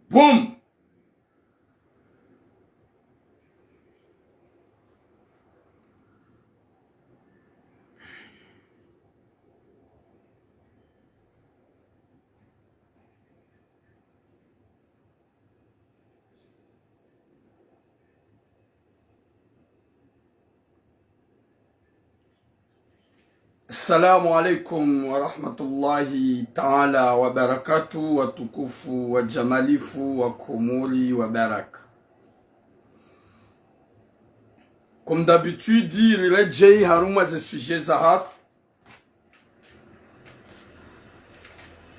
Boum. Assalamu alaikum wa rahmatullahi ta'ala wa barakatuh wa tukufu wa jamalifu wa komori wa baraka. Comme d'habitude, dire le Jay Haruma ze sujet zahat.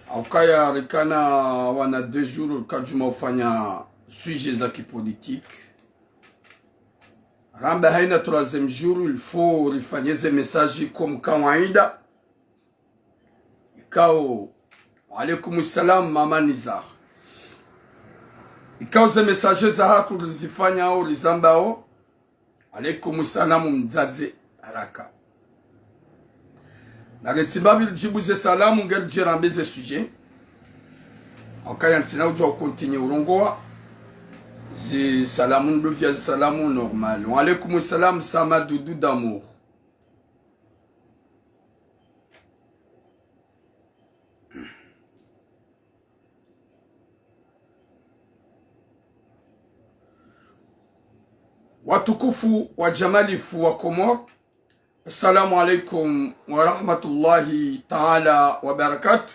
Aukaya rikana wana 2 jours kajuma ufanya sujet za kipolitique. Ramba haina 3e jour, il faut rifanyeze message comme kawaida. Ikao, alaikum salam mama Nizar. Ikao ze message za hatu rizifanya au rizamba au. Alaikum salam mzaze haraka. Na retibabi jibu ze salamu ngel jirambe ze sujet. Akaya ntina ujua continue urongoa. Zi salamu ndovia zi salamu normal. Wa alaikum salam sama doudou d'amour. Watukufu wa jamalifu wa Komor. Assalamu alaikum wa rahmatullahi ta'ala wa barakatuh.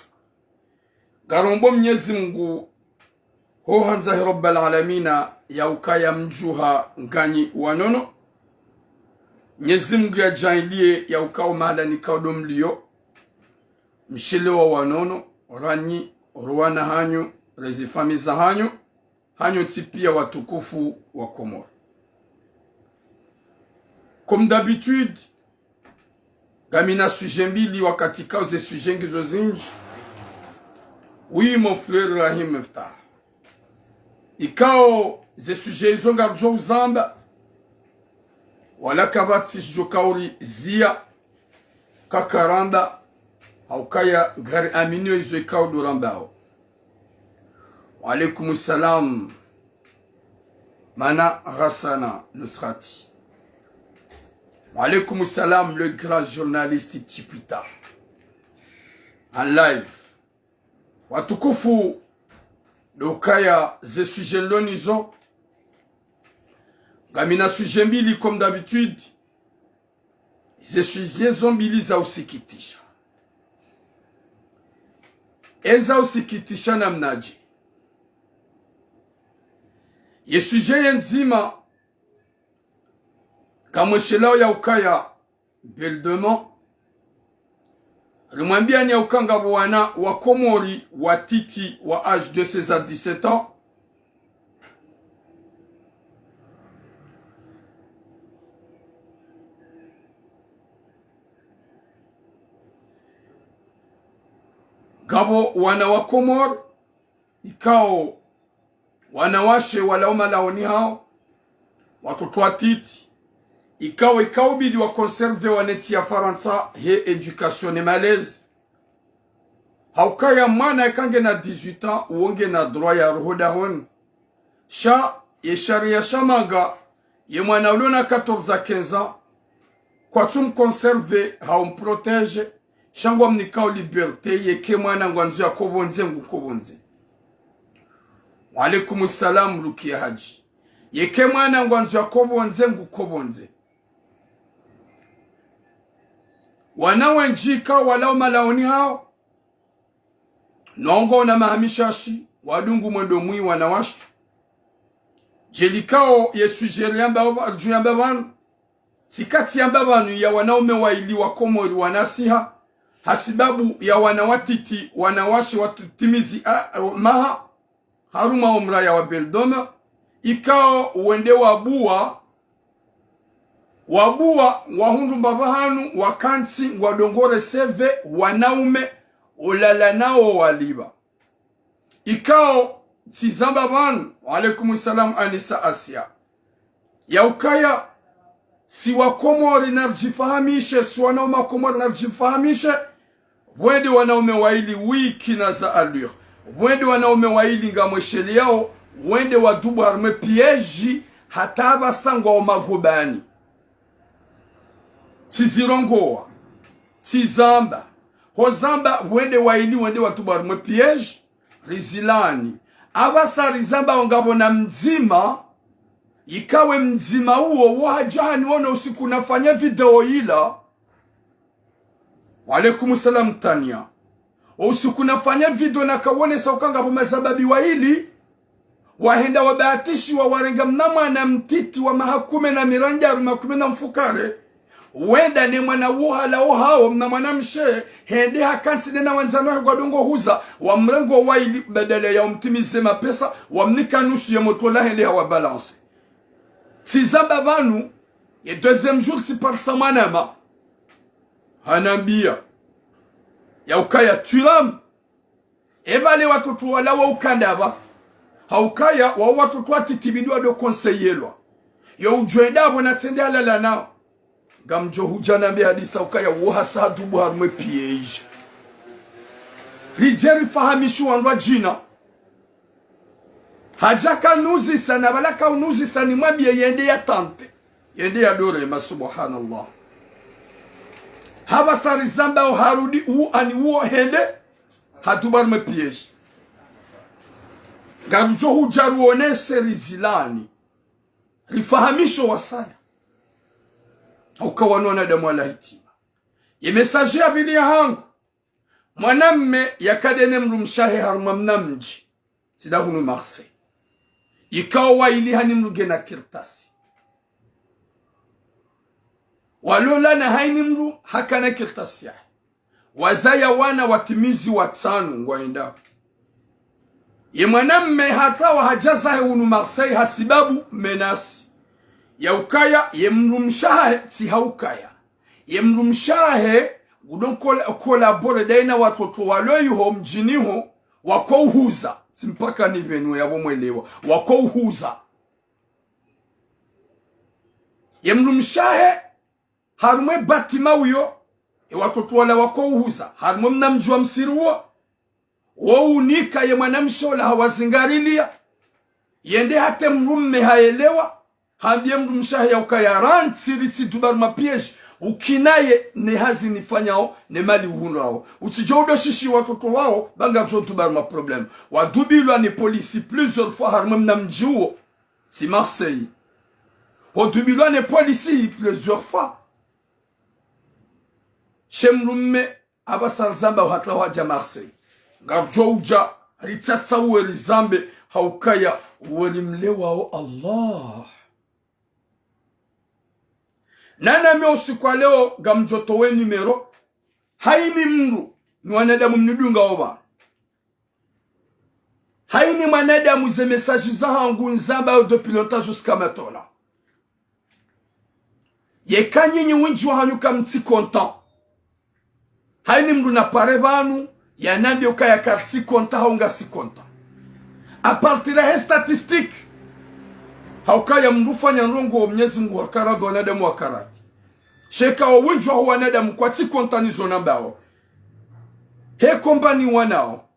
Garombo Mwenyezi Mungu ho hanzahi rabbal alamina ya ukaya mjuha ngani wanono. Mwenyezi Mungu ya jailie ya ukao mahala nikao domlio. Mshile wa wanono, ranyi, ruwana hanyu, rezifamiza hanyu, hanyu tipia watukufu wa Komor. Comme d'habitude, gamina sujet mbili wakati kauze sujet ngizo zinji. Oui, mon frère Rahim Miftah. Ikao ze sujet izo ngarjo uzamba. Wala kabati sijokauri zia. Kakaranda. Haukaya gari aminio izo ikao durambao. Wa alaikum salam. Mana Rassana Nusrati. Wa alaikum salam, le grand journaliste Tipita. En live. Watukufu dokaya ze sujet lonizo. Gamina sujet mbili comme d'habitude. Ze sujet zombili za usikitisha. Eza usikitisha namnaji. Ye sujet yenzima. Kamweshelao ya ukaya Beldement. Rumwambia ni ya ukanga wana wa Komori wa Titi wa âge de 16 à 17 ans. gabo wana wa Komor ikao wanawashe walauma laoni hao watoto watiti ikao bidi wa conserve waneti ya Faransa he education ne malaise haukaya mwana ikange na 18 ans uonge na droit ya rohoda hon sha ye sharia shamaga ye mwana ulona 14 à 15 ans kwa tum conserve haum protège shangwa mnikao liberté ye ke mwana ngwanzu ya kobonze ngukobonze. Wa alaikum salam Rukia Haji. Yeke mwana ngwanzu ya kobonze ngukobonze. Wanawe njika walao malaoni hao. Nongo na mahamishashi. Wadungu mwendo mwi wanawashi. Jelikao yesu juyamba wanu. Sikati yamba wanu ya wanaume waili wa Komori wanasiha. Hasibabu ya wanawatiti wanawashi watutimizi maha. Haruma umra ya wabeldoma ikao uende wabua wahundu mbabahanu wakansi wadongore seve wanaume ulala nao waliba ikao tizamba banu alaikum salam Anisa Asia ya ukaya si wakomori narjifahamishe si wanaume komori narjifahamishe wende wanaume waili wiki na za allure wende wanaume waili nga mwesheli yao wende wadubu harme pieji hataba sangwa wa magobani tizirongoa tizamba hozamba wende waili wende wadubu harme pieji rizilani abasa rizamba ongabona mzima ikawe mzima huo wajani wana usiku nafanya video ila walaikum salam Tania usiku nafanya video na kawone saukanga po mazababi wa hili wahenda wabatishi wa warenga mnama na mtiti wa mahakume na miranja makume na mfukare wenda ni mwana wuhala uhao mnama na mshe hende hakansi nena wanzano kwa dongo huza wa mrengo wa hili badala ya umtimize mapesa wa mnika nusu ya motola hende hawa balance tizamba vanu ye deuxième jour si par samanama hanambia ya ukaya tulam evale watoto wala wa ukandaba haukaya wa watoto atitibidwa do conseillerwa yo ujoenda bona tende alala nao gamjo hujana mbe hadisa ukaya wo hasadu bwarmwe piege rijeri fahamishu wanwa jina hajaka nuzi sana balaka unuzi sana mwambie yende ya tante yende ya dore ma subhanallah haba sari zamba o harudi u ani uo hende hatubar me piège garujo hujaru onese rizilani rifahamisho wasaya ukawanona da mwala hitima ye message ya bili hangu mwanamme yakadene mrumshahe harumamna mji sidahunu Marseille ikawa ili hani mrugena kirtasi walola na haini mru hakana kirtasi ya wazaya wana watimizi watano ngwaenda ye mwanamme hata wa hajaza unu Marseille hasibabu menasi ya ukaya ye mrumshahe si haukaya ye mrumshahe gudon kolabore daina watoto waloyuho mjiniho wakouhuza simpaka ni venu yabo mwelewa wakouhuza ye mrumshahe harumwe batima uyo watoto wala wakouhuza harumwe mnamjua msiruwa wo unika ye mwanamshola hawazingarilia yende hate mrumme haelewa handie mrumshahe ya ukayaran siriti dubar mapiesh ukinaye ne hazi nifanyao ne mali uhunrao utijodo shishi watoto wao banga jotu bar ma problem wadubilwa ni polisi plusieurs fois harumwe mnamjuo si Marseille wadubilwa ni polisi plusieurs fois shemrumme abasanzamba uhatla waja Marseille garjo uja ritsatsa uweli zambe haukaya uweli mlewao Allah nana miosi kwa leo gamjoto we numero haini mru ni wanadamu mnidunga oba haini manadamu ze messages za hangu nzamba depuis longtemps jusqu'à maintenant ye kanyinyi winji wa hanyuka mti content haini mru na pare banu yanambi ukaya karti konta haunga si konta a partir ya statistique haukaya mrufanya nrongo Mwenyezi Mungu akarado wanadamu wakaradi sheka owinjwa huwa wanadamu kwa ti konta nizo nambao he kompani wanao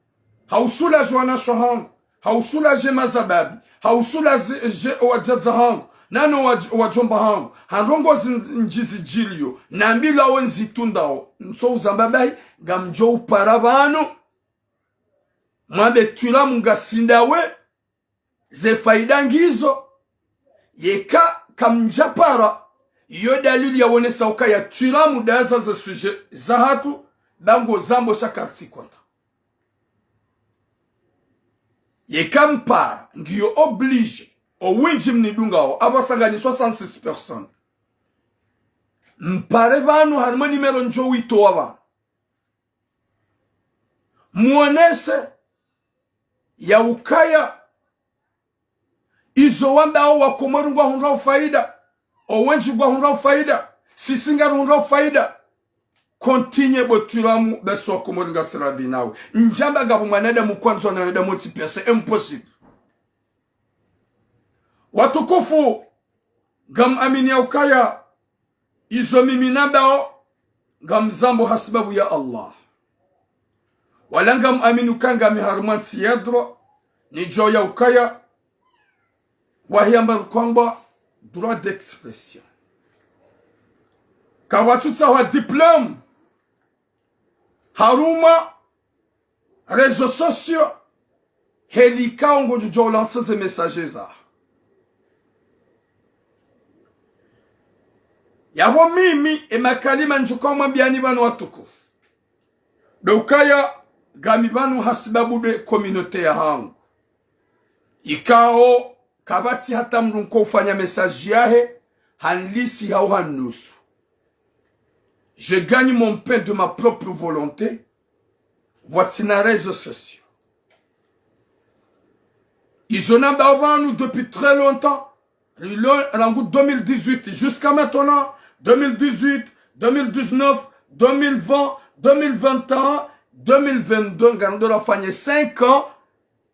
hausula jwana shohangu hausula je mazababi hausula je wajaza hangu nano wajomba hangu hanrongo njizi jilio na mbila wenzi tundao nso uzambabai gamjo uparabano mwabe tula munga sindawe ze faida ngizo yeka kamjapara iyo dalili ya wonesa ukaya tula mudaza za suje za hatu bango zambo shakarti kwanta yeka mpara ngiyo oblige o winji mnidungao abasangani 66 personnes mpare vanu harimo nimero njo wito waba muonese ya ukaya izo wambao wakomoru ngwa hunra faida o wenji ngwa hunra faida sisinga hunra faida kontinye botulamu beso wakomoru nga sirabi nawe njamba gabu manada mkwanzo na weda moti pesa impossible watukufu gam amini ya ukaya izo mimi nambao gam zambo hasibabu ya Allah wala gam amini ukanga miharmanti yadro ni jo ya ukaya wahiyamba kwamba droit d'expression kawatuta wa diplôme haruma réseaux sociaux helika ongo jo lancer ces messages za yabo mimi emakalima njuko mwambiani banu watukufu dokaya gami banu hasibabu de communauté ya hangu ikao kabati hata mrunko ufanya message yahe hanlisi hao hanusu je gagne mon pain de ma propre volonté voici na réseaux sociaux ils ont abandonné depuis très longtemps en 2018 jusqu'à maintenant 2018, 2019, 2020, 2021, 2022, quand on a fait 5 ans,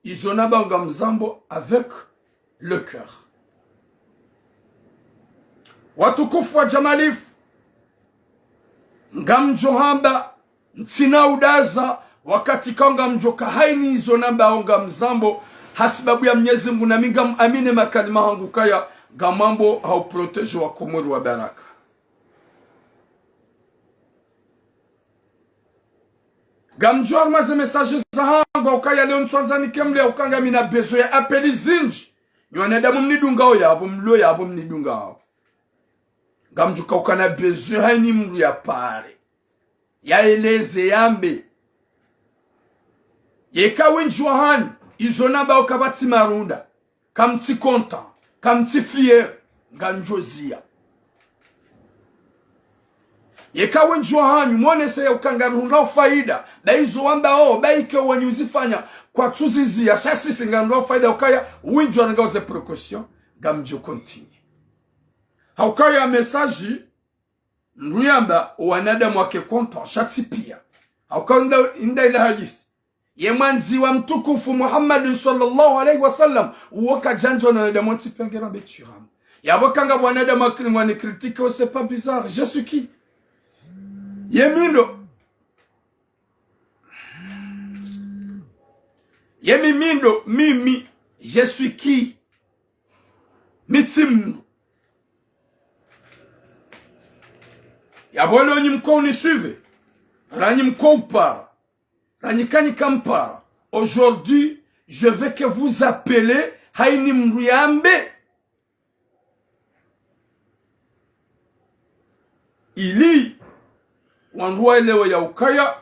ils ont abandonné Mzambo avec le cœur. Watukufu wa Jamalif, Ngamjohamba, Ntina Udaza, wakati kanga mjoka haini izo namba onga Mzambo, hasibabu ya Mwenyezi Mungu na mingam amine makalima hangu kaya, gamambo hau protege wa Komoro wa baraka. Gamjouar maze messages za hangu ukaya leo nswanzani kemle ukanga mina bezo ya apeli zinji nyoneda mnidungao yabo mlo yabo mnidungao gamjuka ukana bezo haini mru ya pare ya eleze yambe yeka winjwa han izona ba ukabati marunda kamti content kamti fier ganjozia yeka wenjwa hanyu mwonese ya ukangarunga faida da izo wamba baike wanyuzifanya kwa tuzizi ya sasi singarunga faida ukaya wenjwa nga oze precaution gamjo continue haukaya message nruyamba wanada mwake content shati pia haukanda inda ila hadisi yemanzi wa mtukufu Muhammad sallallahu alaihi wasallam uoka janjo na nada mwati pengera beturam yabokanga wanada mwakini wani critique oh c'est pas bizarre je suis qui Yemindo Yemimindo mimi je suis qui Mitim Yabolo nyimko ni suive Ranyimko para Ranyikani kampara aujourd'hui je veux que vous appelez Haini Mruyambe ili wanruwa elewe ya ukaya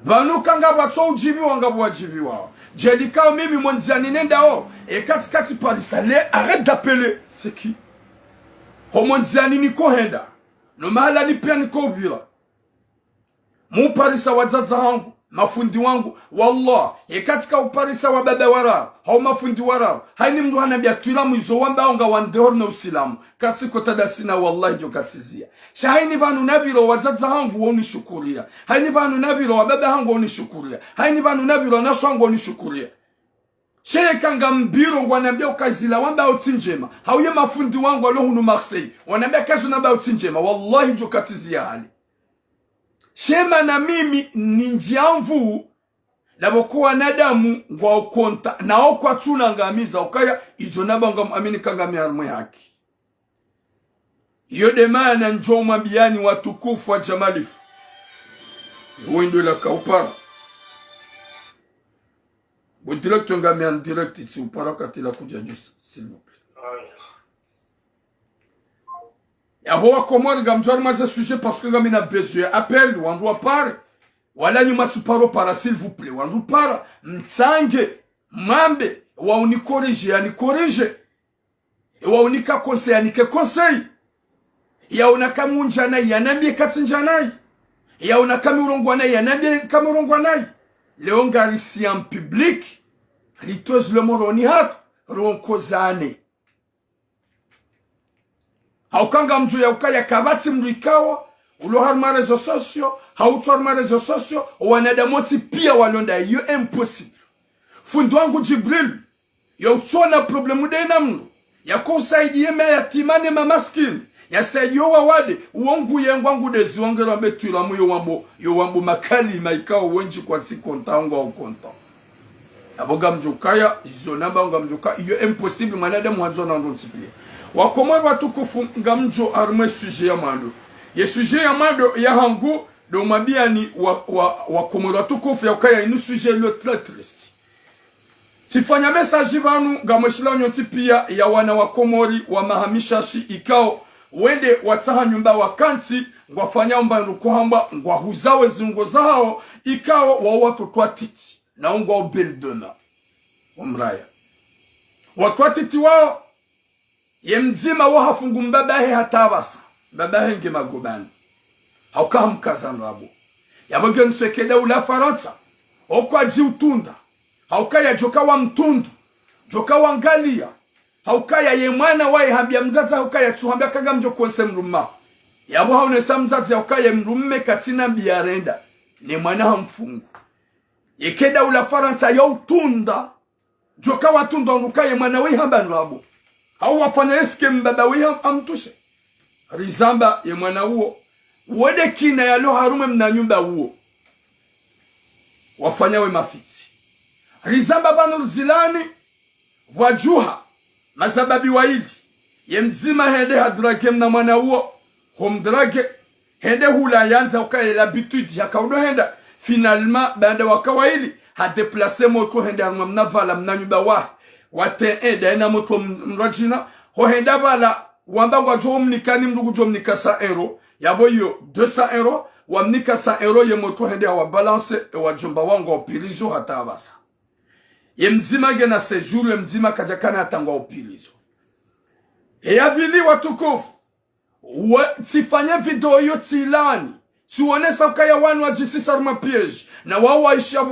vanu kanga bato ujibi wangabu wajibi wao jedika mimi mwenziani nenda o e kati parisale arrête d'appeler c'est qui ho mwenziani niko henda no mahala ni pia niko bila mu parisa wazaza hangu mafundi wangu wallah katika uparisa wa baba wara hao mafundi wara haini mtu anambia tulamu izo wamba onga wandehor na usilamu katika tadasina wallahi jo katizia shahaini banu nabilo wazaza hangu woni shukuria haini banu nabilo wa baba hangu woni shukuria haini banu nabilo na shangu woni shukuria sheye kanga mbiro wanambia ukazila wamba utinjema hauye mafundi wangu alo hunu Marseille wanambia kazi namba utinjema wallahi jo katizia hali shema na mimi ninjiamvu labokuwa nadamu ngwa ukonta na okwa tunangamiza ukaya izo nabanga muamini kangami armwe haki iyo demana njo mwambiani watukufu wa Jamalifu wendo la kaupara bo direct ngami en direct itsi upara katila kuja jusa s'il vous plaît Yabo wa Komori gamjwari maze sujet parce que gamina besoin appel wandu apare wala nyuma suparo para s'il vous plaît wandu para mtsange mambe wa unikorije yani korije wa unika conseil yani ke conseil ya unaka munjana yanambie katsinjana ya unaka murongwana yanambie kamurongwana leo ngarisi en public ritoz le moroni hat ronkozane haukanga mju ya ukaya kabati mruikawa ulohar rezo sosio hautuar rezo sosio wanadamoti pia walonda yo impossible fundu wangu Jibril ya utona problemu dena mnu ya konsaidie me yatimane mamaskini ya saidio wawade uongu yengwangu dezi wangera betula mu yo wambo makali maikao wenji kwa sikonta wangu au konta aboga mjukaya izo namba nga mjuka iyo impossible manadamu hazo na ndonsipia wakomori watukufu ngamjo arme sujet ya mando ye sujet ya mando ya hangu do mabia ni wakomori watukufu ya ukaya inu sujet lo très triste sifanya message banu ngamweshila nyoti pia ya wana wakomori wa mahamishashi ikao wende wataha nyumba wakanti ngwafanya mbanu kuhamba ngwahuzawe zingo zao ikao wa watu twatiti na ngwa beldona umraya watu twatiti wao yemzima wa hafungu mbabahe hatabasa babahe nge magobani hauka mkazan rabo yabonge nsekeda ula Faransa okwa jiutunda hauka ya joka wa mtundu joka wa ngalia hauka ya yemwana wa ihambia mzaza hauka ya tuhambia kaga mjo konse mruma yabo haunesa mzaza hauka ya mrumme katina biarenda ni mwana hamfungu yekeda ula Faransa ya utunda joka wa tunda hauka ya mwana wa ihambia rabo hau wafanya eske mbaba wiham amtushe rizamba ye mwana huo wede kina ya lo harume mna nyumba huo wafanya we mafiti rizamba banu zilani wajuha masababi waili ye mzima hende hadrake mna mwana huo homdrake hende hula yanza ukaye l'habitude ya kaudo henda finalement banda wakawaili ha deplacer moto hende haruma mna vala mna nyumba wa wate eda na moto mrajina ho henda bala wamba ngwa jomnikani mdugu jomnikasa euro yabo yo 200 euro wamnikasa euro ye moto henda wa balance wa jomba wangu opilizo hata basa ye mzima gena séjour ye mzima kajakana atangwa opilizo ya vili watukufu sifanye video yo tilani tuonesa ukaya wanu wa jisisa arma piège na wawa isha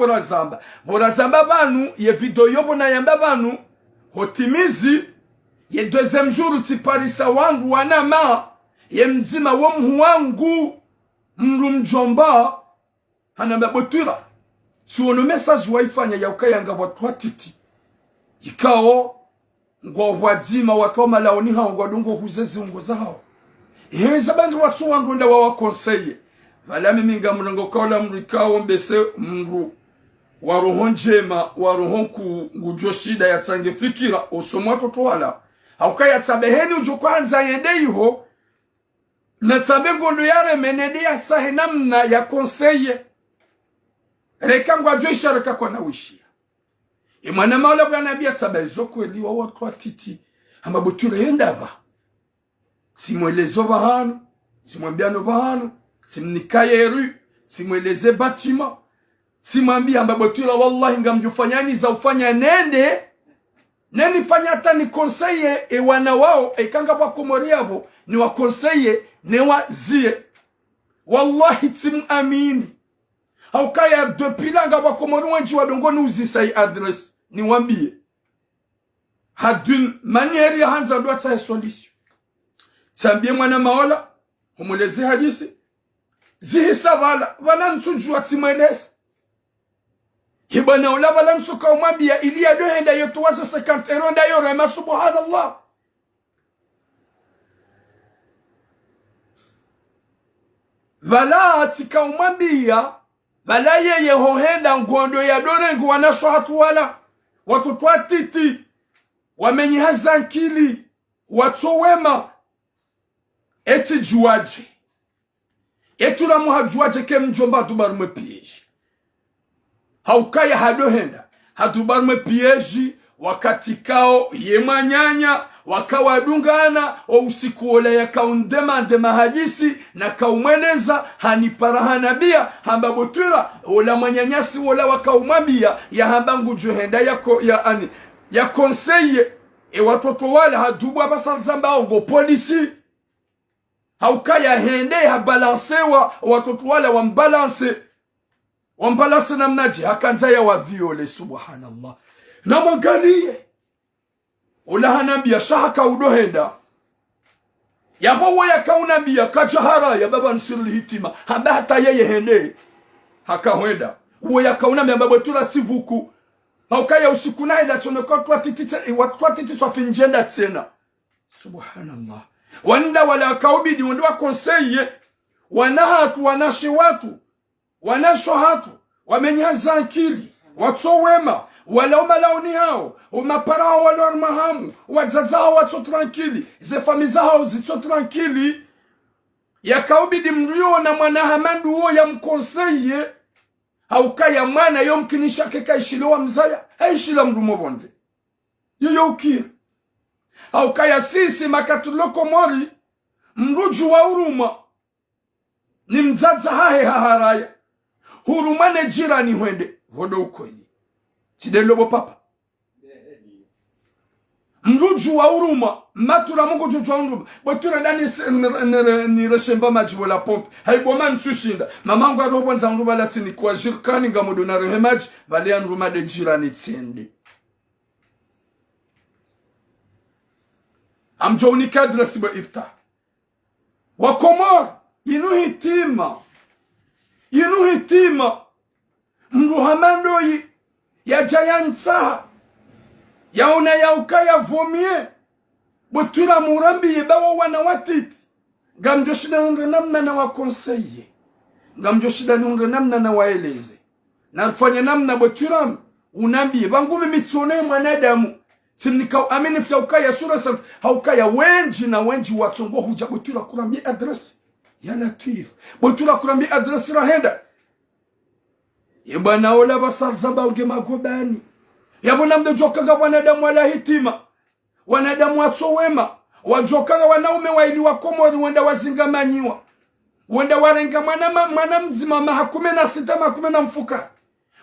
borazamba banu ye video yobo na yamba banu hotimizi ye deuxième jour utiparisa wangu wanama ye mzima wa mhu wangu mrumjomba hanamba botura tuono message waifanya ya ukaya nga watu watiti ikao ngwa wadzima watoma laoni hao ngwa dungo huzezi ungo zao heza bandu watu wangu nda wawa konseye vala mimi nga mrango kaula mrikao mbese mru waruhon njema waruhon ku ngujoshida ya tsange fikira osomwa totwala haukaya tsabeheni ujo kwanza yende iho na tsabe ngondo yare menede ya sahe namna ya konseye reka ngwa joisharaka kwa na wishia imana maula bwana nabia tsabe zoko eliwa watu watiti amabuture yenda ba simwelezo bahano simwambiano bahano simnikaye eru simweleze batima simwambia ambabotula wallahi ngamjufanyani za ufanya neni fanya hata ni konseye e wana wao e kanga wakomori yabo ni wakonseye ne wazie wallahi timu amini haukaya depilanga wakomori wanji wadongoni uzisai adres ni wambie hadun manieri ya hanza ndo atsahe solution tsambie mwana maola humulezi hadisi zihisa wala ntujua timweleza hibana ula wala ntuka umambia ilia dohenda yotu wasa 50 euro nda yoro ma subhanallah wala atika umambia wala yeye hohenda ngondo ya dorengu wanasho hatu wala watu twatiti wamenyi hazankili watu wema eti juaje etu la muhajuaje ke mjomba tubarume piyeji haukaya hadohenda hatubarume piyeji wakati kao yemanyanya wakawadungana o usiku ole ya kaundema ndema hadisi na kaumweneza hanipara hanabia hamba botura ola manyanyasi ola wakaumambia ya hambangu juhenda yako ya ani ya konseye e watoto wale hadubwa basalzamba ngo polisi haukaya hende habalansewa watoto wale wambalance namnaji hakanza ya waviole subhanallah na mwangalie ola hanambia shahaka udohenda yabo ya kaunambia kajahara ya baba nsirli hitima hamba hata yeye hende hakawenda uwe ya kaunambia baba tulativuku haukaya usiku naye da tonoko twatiti swafinjenda tena subhanallah wanda wala kaubidi wanda konseye wanahatu wanashe watu wanasho hatu wamenyaza akili watu wema wala umalaoni hao umapara hao wala mahamu wazaza hao watu tranquili ze famiza hao zito tranquili ya kaubidi mrio na mwanahamandu huo ya mkonseye haukaya mwana yomkinisha keka ishilewa mzaya haishila mrumo bonze yoyo ukia haukaya sisi makatuloko mori mruju wa uruma ni mzaza hahe haharaya hurumane jirani hwende vodo ukweli tidelobo papa mruju wa uruma matura mungu jujwa uruma botura ndani ni reshemba majibo la pompe haiboma ntushinda mamangu arobo nza uruma latini kwa jirkani ngamodo na rehemaji vale anruma de jirani tiende amjoni kadra sibo ifta wakomor inu hitima mruhamandoi ya jayantsaha yaona yaukaya vomie botura murambi yebawa wana watiti ngamjoshida nunga namna na wakonseye ngamjoshida nunga namna na waeleze nafanya namna boturam unambi bangumi mitsone mwanadamu simnika amini fyaukaya sura sa haukaya wenji na wenji watsongo huja botura kurambi address ya latif botura kurambi address rahenda yebana ola basalzamba ungemagobani yabona mdojokaga wanadamu wala hitima wanadamu watowema wajokaga wanaume waili wakomori wenda wazingamanyiwa wenda warenga mwana mzima mahakume na sita mahakume na mfuka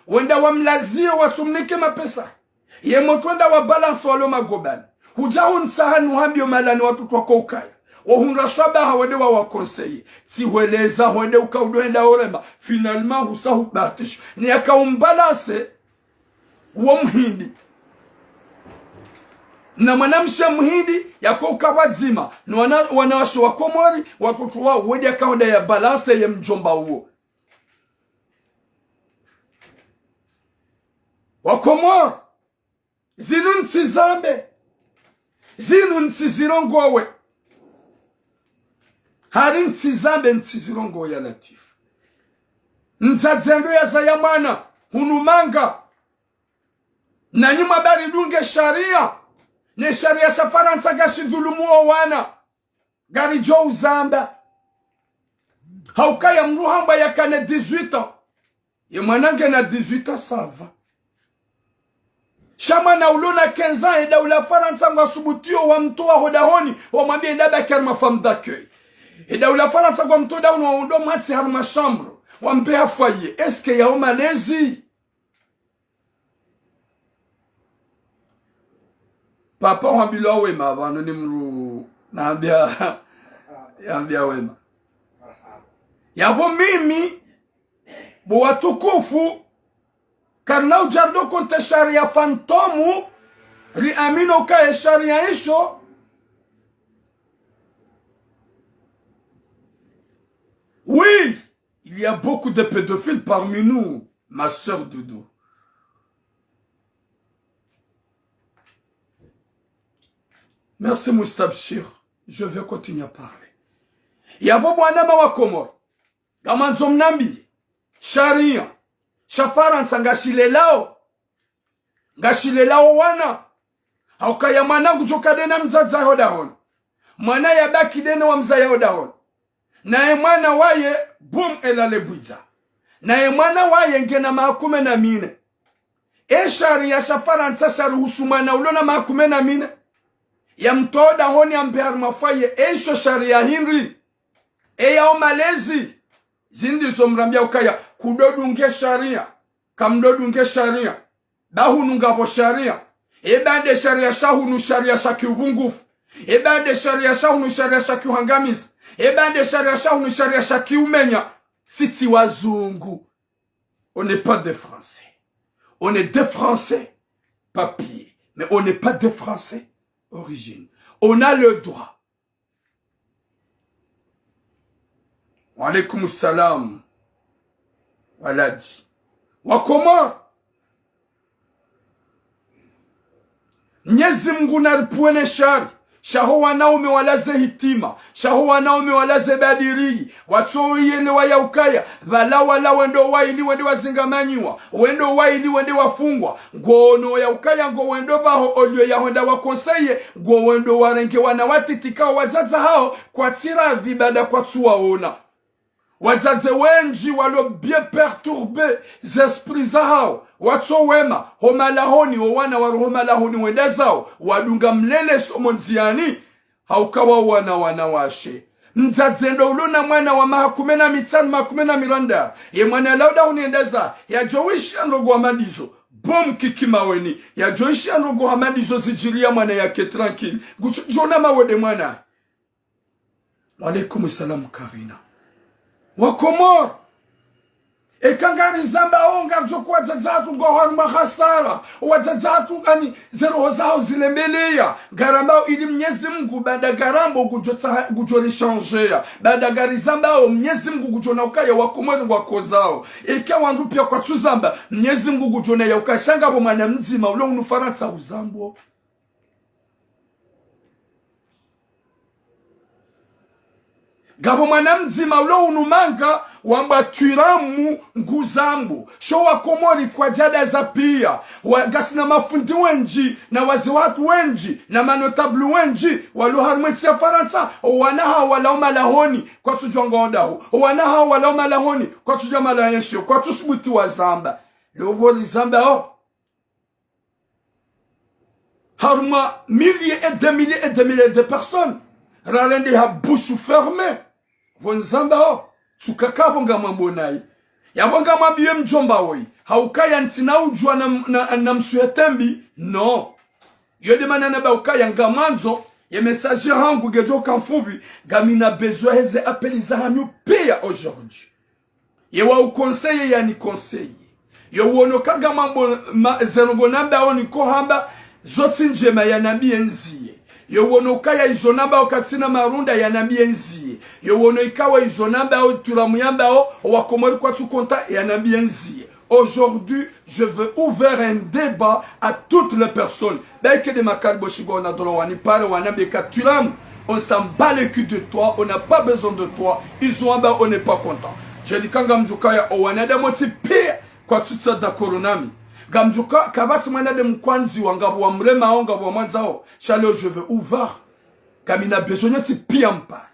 wenda wamlazio watumnike mapesa yemotwenda wa balance walo magobani hujao nsahanu hambio malani watu kwa ukaya wahunga shabaha wende wa wakonseye siweleza wende ukaudoenda orema finalement husahu batish ni akaumbalance uwo mhindi na mwanamsha mhindi yako ukawazima na wanawasho wa komori watoto wao wende akaonda ya balance ya mjomba huo wakomori zinu nsizambe zinu nsizirongowe hari nsizambe nsizirongo ya latifu nzadzendo ya zayamana hunumanga na nyuma bari dunge sharia ne sharia sa faransa gashi dhulumu wana gari jo uzamba haukaya mruhamba ya kane 18 ya mwanange na 18 sava shama na ulona 15 eda ula faransa ngasubutio wa mtoa hodahoni wa mwambie ndaba karma femme d'accueil eda ula faransa kwa mtoa daunu wa undo matsi harma chambre wa mpea foyer eske ya malezi papa wambilo wema wano ni mru naambia wema yabo mimi bo watukufu karna ujardo konte sharia fantomu ri amino ka sharia isho oui, il y a beaucoup de pédophiles parmi nous, ma sœur Doudou. Merci Moustabshir, je vais continuer à parler. Il y a beaucoup de wa Komoro. Gamanzom nambi, sharia, shafaransa ngashilelao. Ngashilelao wana. Haukaya mwana kuchoka dena mzaza hodahon. Mwana ya baki dena wa mzaya hodahon. Na mwana waye boom elalebwiza. Na mwana waye ngena mahakume na mine. Sharia shafaransa sharuhusu mwana ulona mahakume na mine. Ya mtoda honi ambehar mafaye esho sharia hinri ya omalezi zindi zomrambia ukaya kudodunge sharia kamdodunge sharia bahununga po sharia bade sharia shahunu sharia shaki ubungufu bade sharia shahunu sharia shaki uhangamis bade sharia shahunu sharia shaki umenya siti wazungu. On n'est pas des Français, on est des Français papier, mais on n'est pas des Français origine. On a le droit. Wa alaykum salam. Waladi. Wa Komoro. Mwenyezi Mungu nalipuene shari. Shaho wanaume walaze hitima. Shaho wanaume walaze badiri. Watu yele wayaukaya. Wala wendo waili wende wazingamanyiwa. Wendo waili wende wafungwa. Ngono yaukaya ngo wendo baho olio ya wenda wakonseye. Ngo wendo warenge wanawatitika wazaza hao. Kwa tira vibada kwa tuwaona. Wazaze wenji walo bien perturbe zesprit zao. Watu wema homalahoni wana waru homalahoni wenda zao wadunga mlele somonziani haukawa wana washe mzadzendo uluna mwana wa mahakumena mitani mahakumena miranda ye mwana lauda uniendeza ya jowishi anrogo hamadizo bom kikimaweni ya jowishi anrogo hamadizo zijiria mwana yake tranquille jona mawede mwana. Wa alaykum salam Karina. Wa Komoro kangari zamba onga joko wadzadzatu ngohari mahasara wadzadzatu ani zero zao zilembelia garambao ili Mwenyezi Mungu bada garambo kujori changer bada gari zamba Mwenyezi Mungu kujona ukaya wa Komoro wako zao wandu pia kwa tuzamba Mwenyezi Mungu kujona ya ukashanga bo mwana mzima ulo unufaransa uzambo. Gabo mwana mzima ulo unumanga wamba tuiramu nguzambu. Sho wa Komoro kwa jada za pia. Wagasi na mafundi wenji. Na wazi watu wenji. Na manotablu wenji. Walu harumweti ya Faransa. Wanaha wala umalahoni. Kwa tujuanga ondahu. Wanaha wala umalahoni. Kwa tujama la yenshio. Kwa tusubuti wa zamba. Lovori zamba o. Haruma milliers et des milliers de personnes. Ralende ha bouche fermée. Vonzamba o. Sukakabonga mambonai. Yabonga mabiye mjomba woi. Haukaya ntina ujua na msuyetembi. No. Yode manana ba ukaya ngamanzo. Ye message hangu gejo kamfubi. Gamina besoin heze apeliza hanyu pia aujourd'hui. Ye wa ukonseye ya ni konseye. Ye uonokaga mambo zenongo namba o ni kohamba. Zoti njema ya nabi enziye. Yowono kaya izonamba okatsina marunda ya nabi enziye. Yowono ikawa izonamba o tulamuyamba o wa Komoro kwa tukonta ya nabi enziye. Aujourd'hui, je veux ouvrir un débat à toutes les personnes. Beke de makalbo shigo na dolo wani pare wanabe katulam. On s'en bat le cul de toi, on n'a pas besoin de toi. Izonamba on n'est pas content. Je dis kanga mjukaya o wanada moti pire kwa tutsa da koronami. Gamjuka kabati mwana de mkwanzi wangabu wa mrema wangabu wa mwanzao. Chaleo je veux ouvert. Kamina besoin ti piampa.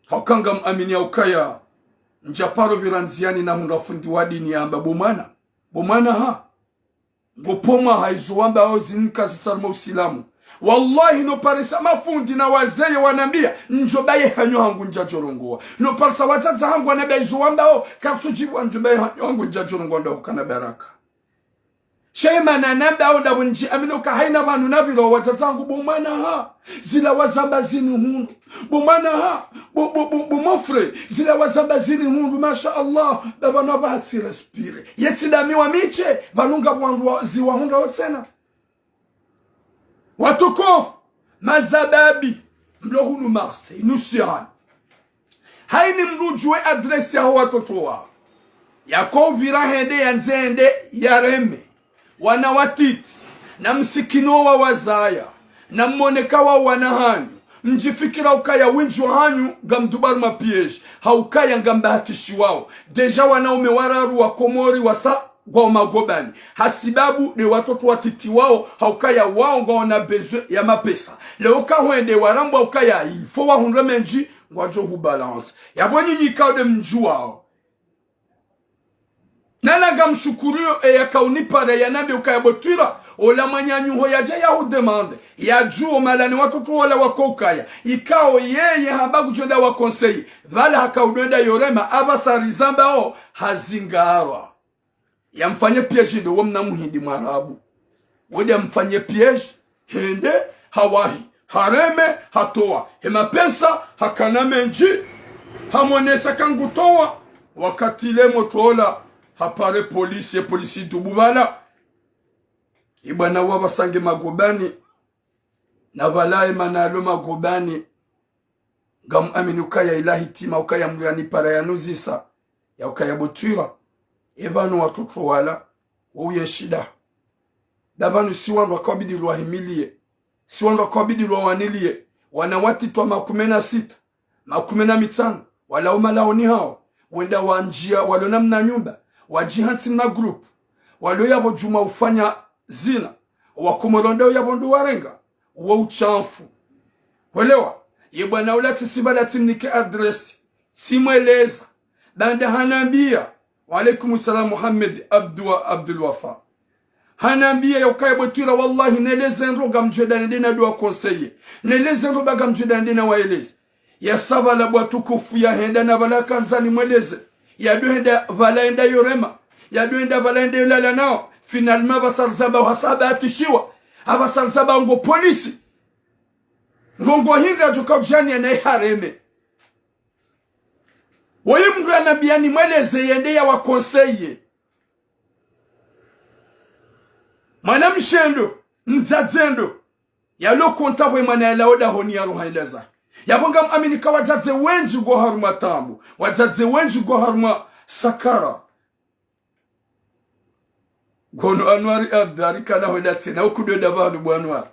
Haukanga amini ukaya. Njaparo biranziani na hungafundi wadini ya amba bomana. Bomana ha. Gopoma haizu wamba ozinika zitarma usilamu. Wallahi no parisa mafundi na wazeye wanambia njobaye hanyo hangu njajorongoa. No parisa wazaza hangu wanambia izo wamba o katsujibu njobaye hanyo hangu njajorongoa nda ukana baraka. Shema na namba o da bunji amino ka haina banu nabilo wazaza hangu bomana ha. Zila wazamba zinu hunu. Bomana ha. mon frère zila wazamba zili mundu masha Allah babana batsi respire yetsidami wa miche banunga wandu ziwa hunda wotsena watukofu mazababi mlohunu Marseille nusian haini mrujwe adresi ya watoto wao yako vira hende ya nzende ya reme wanawatiti na msikino wa wazaya na mwoneka wa wanahani mjifikira ukaya winju hanyu gamdubaru mapieji haukaya ngambahatishi wao deja wanaume wararu wa Komori wasa kwa magobani hasibabu ni watoto watiti wao haukaya wao ngona bezwe ya mapesa leo kahwende warambwa ukaya ilfo wa hunremenji ngwajo hu balance yabonyi nyikaude mjuwao nalaga mshukurio yakaunipare yanabe ukayabotira ola manyanyuho yaja ya udemande ya juo malani watoto wala wakokaya ikao yeye habagu jonda wa conseil vale hakaudenda yorema abasarizamba o hazingarwa yamfanye piège ndo wamna muhindi mwarabu wode mfanye piège hende hawahi hareme hatoa hema pesa hakanamenji hamonesa kangutoa wakati le motola hapare polisi dububala ibana wabasange magobani na balaye manalo magobani ngam aminuka ya ilahi tima ukaya mriani para ya nuzisa ya ukaya botura ebanu watoto wala uye shida dabanu siwandu wakabidi lwa himilie siwandu wakabidi lwa wanilie wanawati twa 16 15 wala umalaoni hao wenda wanjia walona mna nyumba wajihansi na group walo yabo juma ufanya zina wakumolonda yabo ndo warenga wa uchafu welewa yebwana ulati sibala timnike adresi simweleza banda hanambia wa alaikum salam Muhammad Abdul Wafa hanambia yokaye botira wallahi neleze ndo gamjeda ndina dua conseiller neleze ndo bagamjeda ndina waeleze ya sabala bwatukufu ya henda na balaka nzani mweleze ya doenda valaenda yorema ya doenda valaenda yolala nao finalement basalzaba wasaba atishiwa abasalzaba ngo polisi ngongo hinga joka jani na hareme wayimgwa nabiani mweleze yende ya wa conseiller manam shendo mzadzendo ya lo kontabwe manala oda honi ya ruhaileza yabonga aminika wadzadze wenji go haruma tambu wadzadze wenji go haruma sakara gono anwari adari kana hodatse na ukudoda banu bwanwa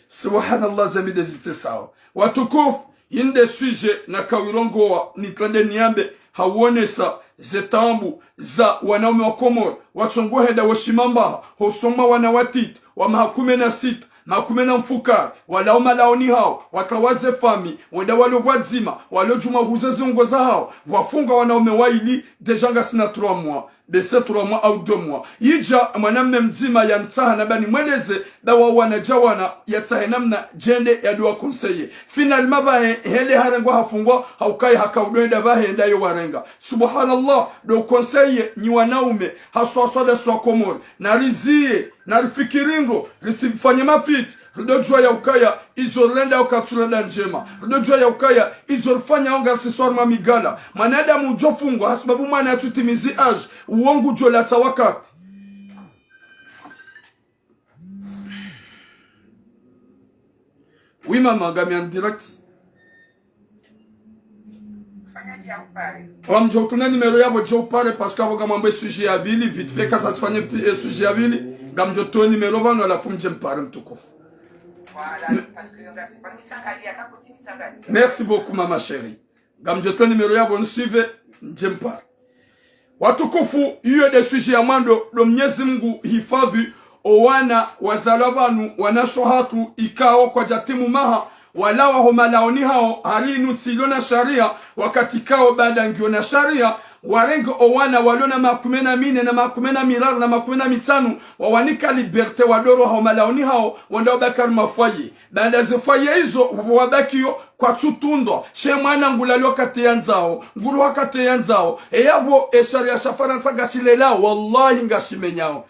subhanallah zamide zite sawa watukufu inde suje na kawirongoa nitlande niambe hawonesa zetambu za wanaume wa Komoro watsongoheda washimamba hosoma wanawatiti wa 16 makumena mfukara wala umalaoni hao watawaze fami wada walo wadzima walo juma huzazi ngoza hao wafunga wanaume waili dejanga sina 3 mois bese 3 mois au 2 mois yija mwanamme mzima ya ntaha na bani mweleze dawa wanajawana yatahe namna jende ya dua conseiller finalement ba hele harangwa hafungwa haukai hakaudenda ba henda yo warenga subhanallah do conseiller ni wanaume haswa de so Komoro na rizie na rifikiringo risifanye mafiti ridojua ya ukaya izolenda ukatulenda njema ridojua ya ukaya izolfanya onga siswar mamigala manadamu ujofungwa hasababu mwana yatutimizi age uongu jolata wakati oui mama gami en direct wamjo tuna numero yabo jo pare parce que aboga mambe sujet ya bili vite fait kasa tfanye sujet ya bili gamjo to numero bano la fumje mpare mtukufu. Voilà, parce que merci beaucoup mama chérie. Gamjo to numero yabo nsuive njempa. Watukufu hiyo de sujet ya mando do Mwenyezi Mungu hifadhi owana wazalabanu wanashohatu ikao kwa jatimu maha walawa homalaoni hao harinu tsilona sharia wakati kao baada ngio na sharia warengo owana walona 14 na 15 na 15 wawanika liberte wadoro homalaoni hao wanda bakar mafaye baada zifaye hizo wabakio kwa tutundo she mwana ngulalo kate yanzao ngulu wakate yanzao eyabo sharia shafaransa gashilela wallahi ngashimenyao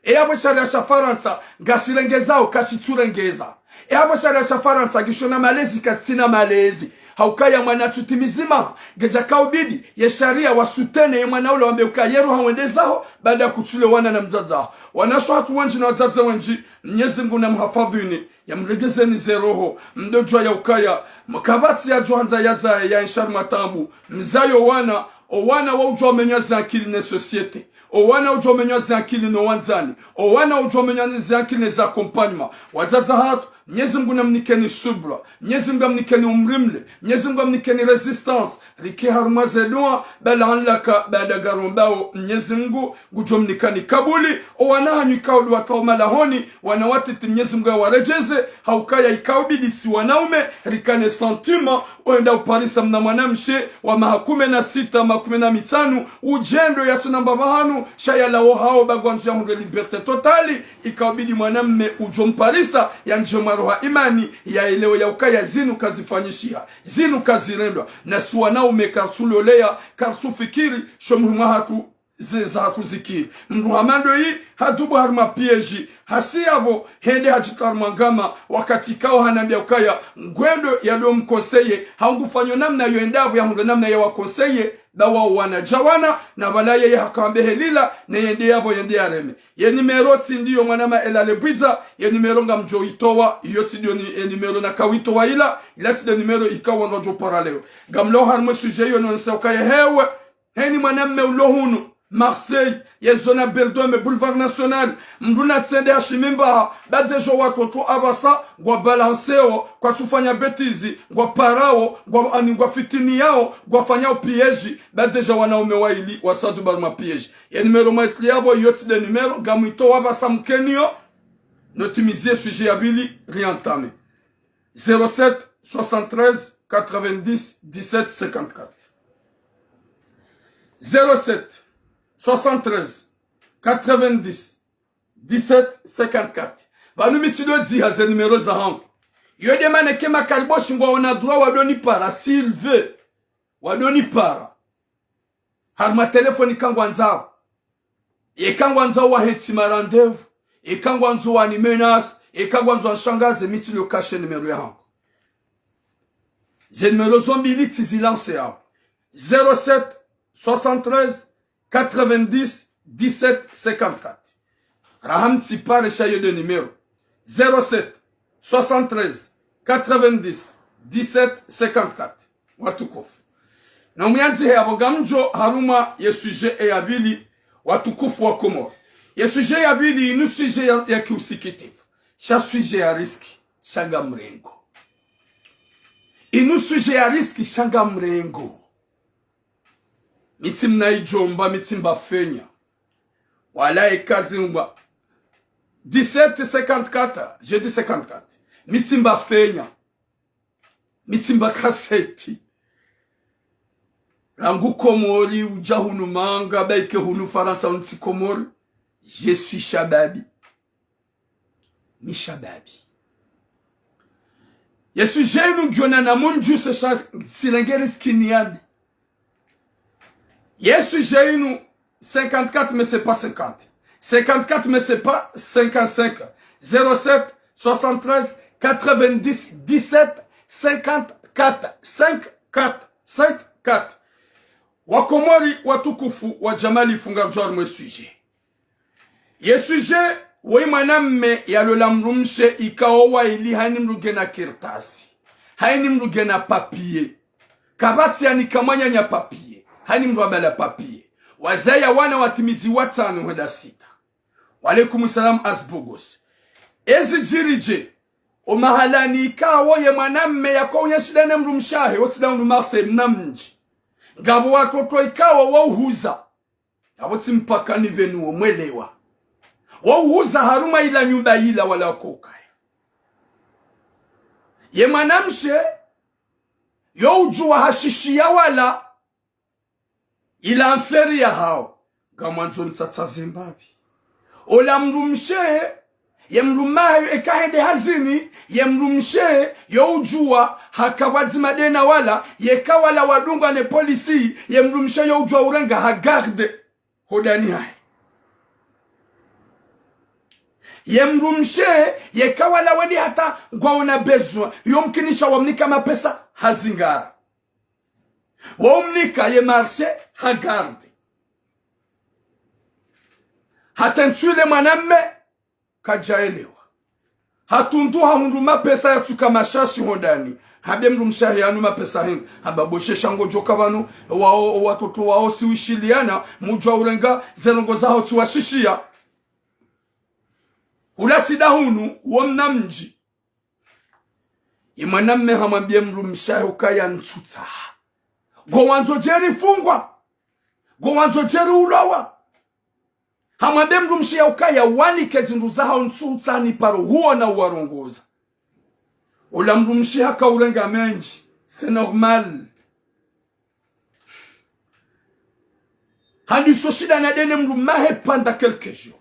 eyabo sharia shafaransa gashirengezao kashiturengeza e hapo shara shafaransa gishona malezi katina malezi haukaya mwana tutimizima geja kaubidi ya sharia wasutene mwana ule wameuka yeru hawendezao baada ya kutule wana na mzaza wanasho hatu wanji na wazaza wanji Mwenyezi Mungu na mhafadhini ya mlegezeni zeroho mdojwa ya ukaya mkabati ya johanza yaza ya inshar matambu mzayo wana owana wa ujwa menyazi akili ne societe owana ujwa menyazi akili no wanzani owana ujwa menyazi akili za accompagnement wazaza hatu Mwenyezi Mungu namnikeni subra, Mwenyezi Mungu amnikeni umrimle, Mwenyezi Mungu amnikeni resistance, rike harmaze doa bala anlaka bala garombao Mwenyezi Mungu gujomnikani kabuli o wanahanyu ikaudu wataumala honi wanawatiti Mwenyezi Mungu warejeze haukaya ikaubidi si wanaume rikane sentiment oenda uparisa mna mwanamshe wa mahakume na sita makume na mitanu ujendo ya tunamba mahanu shaya lao hao bagwanzu ya mungu liberte totali ikaubidi mwanamme ujomparisa ya njema roha imani ya elewa ya ukaya zinu kazifanyishia zinu kazirendwa na suwanaume kartulolea kartufikiri shomuhuma hatu zeza hatu zikiri mruhamando hii hatubu harma pieji hasiabo hende hajitarmangama wakati kao hanambia ukaya ngwendo ya do mkonseye haungufanyo namna yoendavu ya mungu namna ya wakonseye dawa wanajawana na balaye ya hakambe helila na yende yabo yende ya reme ye numero tindiyo mwanama elale bwiza ye numero nga mjo itowa yoti diyo ni numero na kawitowa ila ti de numero ikawa ndojo paraleo gamlo harme suje yo nonse ukaya hewe heni mwaname ulohunu Marseille, ye zona Beldome, boulevard national, mduna tsende hashimimba, badejo watoto abasa, gwa balanceo, kwa tufanya betizi, gwa parao, gwa fitini yao, gwa fanya piyeji, badeja wanaume waili, wasadu barma piyeji. Ye numero maitli yabo, yoti de numero, gamuito wabasa mkenio, notimizie sujet yabili, riantame. 07 73 90 17 54. 07 73 90 17 54. Va nous misido di haze numero za hangu. Yo demane kema kariboshi ngwa ona droit wadoni para s'il veut. Wadoni para. Harma telefoni kangwa nzao. E kangwa nzao wa heti marandevu. E kangwa nzao wa ni menace. E kangwa nzao shangaze miti lo kashe numero ya hangu. Ze numero zombi liti zilance yao. 07 73 90 17 54. Raham Tsipare chaye de numéro 07 73 90 17 54. Watukufu. Na myanzi he abogamjo haruma ye sujet e abili watukufu wa Komoro. Ye sujet ya abili inu sujet ya kiusikitifu. Sha sujet ya riski shanga mrengo. Inu sujet ya riski shanga mrengo. Mitim na ijomba, mitim bafenya. Wala ikazi mba. 1754, je dis 54. Mitim bafenya. Mitim bakaseti. Rangu Komori, uja hunu manga, baike hunu faransa unti Komori. Je suis Shababi. Mi Shababi. Yesu jenu gyona na munju se silengeri skiniambi. Yesu j'ai nous 54 mais c'est pas 50. 54 mais c'est pas 55. 07 73 90 17 54 54 54. Wakomori watukufu wa jamali funga jor mwe sujet. Yesu j'ai we maname ya lolamrumshe ikaowa ili hani mrugena kirtasi. Hani mrugena papier. Kabati ya nikamanya nya papier. Hani mrwabala papier. Wazaya wana watimizi watano weda sita. Walaikum salam asbogos. Ezi jirije. O mahalani ikawo ye mwanamme ya kwa uyeshidane mrumshahe. Otida unumarse mnamnji. Gabo watoto ikawo wauhuza. Aboti mpaka nivenu omwelewa. Wauhuza haruma ila nyumba ila wala kokaya. Ye mwanamshe. Yo ujua hashishia wala. Ila mferi ya hao. Gamanzo mtata Zimbabwe. Ola mrumshe. Ye mrumahe ekahede hazini. Ye mrumshe. Yo ujua hakawazi madena wala. Ye kawala wadunga ne polisi. Ye mrumshe yo ujua urenga hagarde. Hodani hai. yemrumshe yekawala wedi hata ngwaona bezwa yomkinisha wamnika mapesa hazingara womnika ye marche hagarde hata nsule mwanamme kajaelewa hatundu haunduma pesa ya tuka mashashi hondani habe mrumshahi anu mapesa hin hababoshe shango joka wanu wao watoto wao siwishiliana mujwa urenga zelongo zao tuwashishia ulati dahunu womna mji imanamme hamambie mrumshahi ukaya ntuta go wanzo jeri fungwa go wanzo jeri ulawa hamambie mrumshahi ukaya wani kezindu zao ntuta ni paro huo na uwarongoza ula mrumshahi haka urenga menji c'est normal handi soshida na dene mrumahe panda quelques jours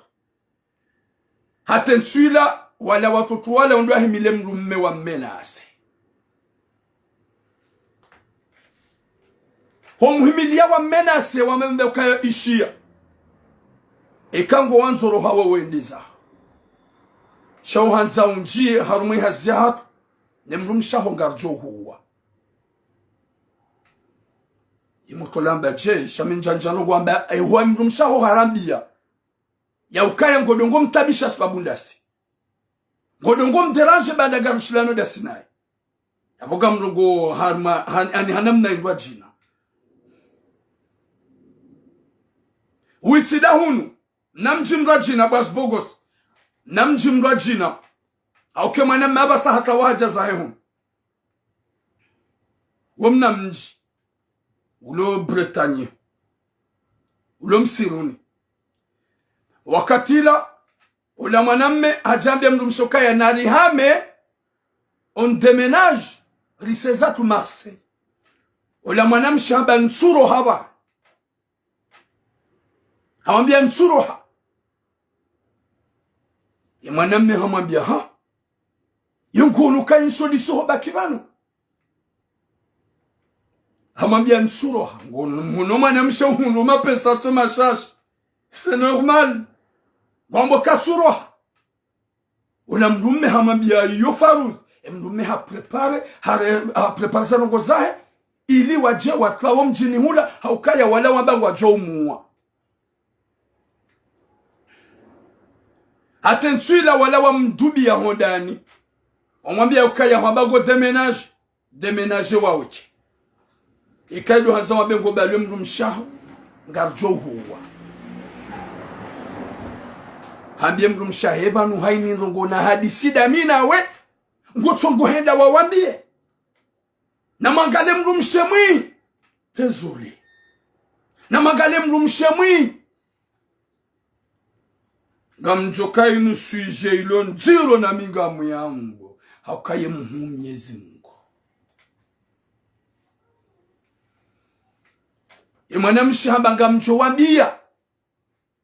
hata nsula wala watoto wala ondo ahimile mrumme wa menase homuhimilia wa menase wa membe ukaya ishia ekango wanzoro hawa wendiza shauhanza unjie harumwe hazihat nemrumshaho ngarjo huwa imutolamba je shaminjanjano gwamba huwa mrumshaho harambia ya ukaya ngodongo mtabisha sababundasi ngodongo mderange banda garushilano da Sinai yaboga mrugo harma ani hanamna indwa jina uitida hunu namjimra jina bas bogos namjimra jina au kama na mabasa hata waja zahemu womna mji ulo Bretagne ulo msiruni wakatila ula mwanamme hajambia mrumshoka ya narihame on déménage risezatu Marseille ula mwanamme shamba nsuro haba hamwambia nsuro ha ya mwanamme hamwambia ha yungunu ka insoliso bakibano hamwambia nsuro ha ngono mwanamme shahunu mapesa tu mashashi c'est normal Gwambo katsuroha ula mrume hamambia yofaru mrume ha prepare sanongo zahe ili waje watlawo mjini hula haukaya wala wambangu wajo umuwa atensuila wala wa mdubi ya hondani omwambia ukaya wambangu demenage waweche ikaidu hanza wabengo balwe mrumshaho ngarjo huwa hambie mrumshahe banu haini rongo na hadisi damina we ngotsongo henda wawambie na mangale mrumshemwi tezuli na mangale mrumshemwi gamjoka inu suije ilo nziro na minga muyambo haukaye Mwenyezi Mungu imwana mshihamba ngamjowambia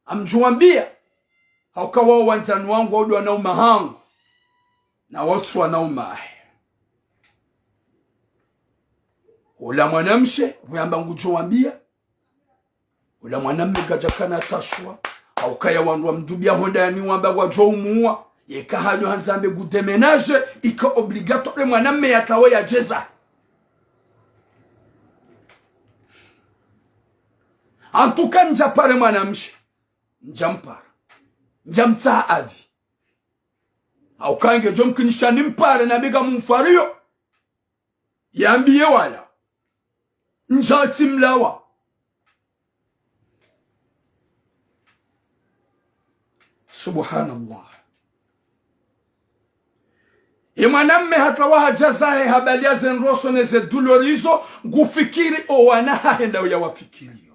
amjowambia haukawa wanzanu wangu odu wanauma hangu na watu wanauma ula mwanamshe wuyamba ngujo wambia ula mwanamme gajakana tashwa haukaya wandu wa mdubia hondani wamba wajo umuwa yeka hado hanzambe gudemenage ika obligatoire mwanamme yatawe ya jeza antuka njapare mwanamshe njampara njamta avi au kange jomkinisha nimpare na biga mumfario yambie wala njati mlawa subhanallah imanamme hatawaha jazahe habalia zenroso neze dulorizo ngufikiri o wanaha henda ya wafikirio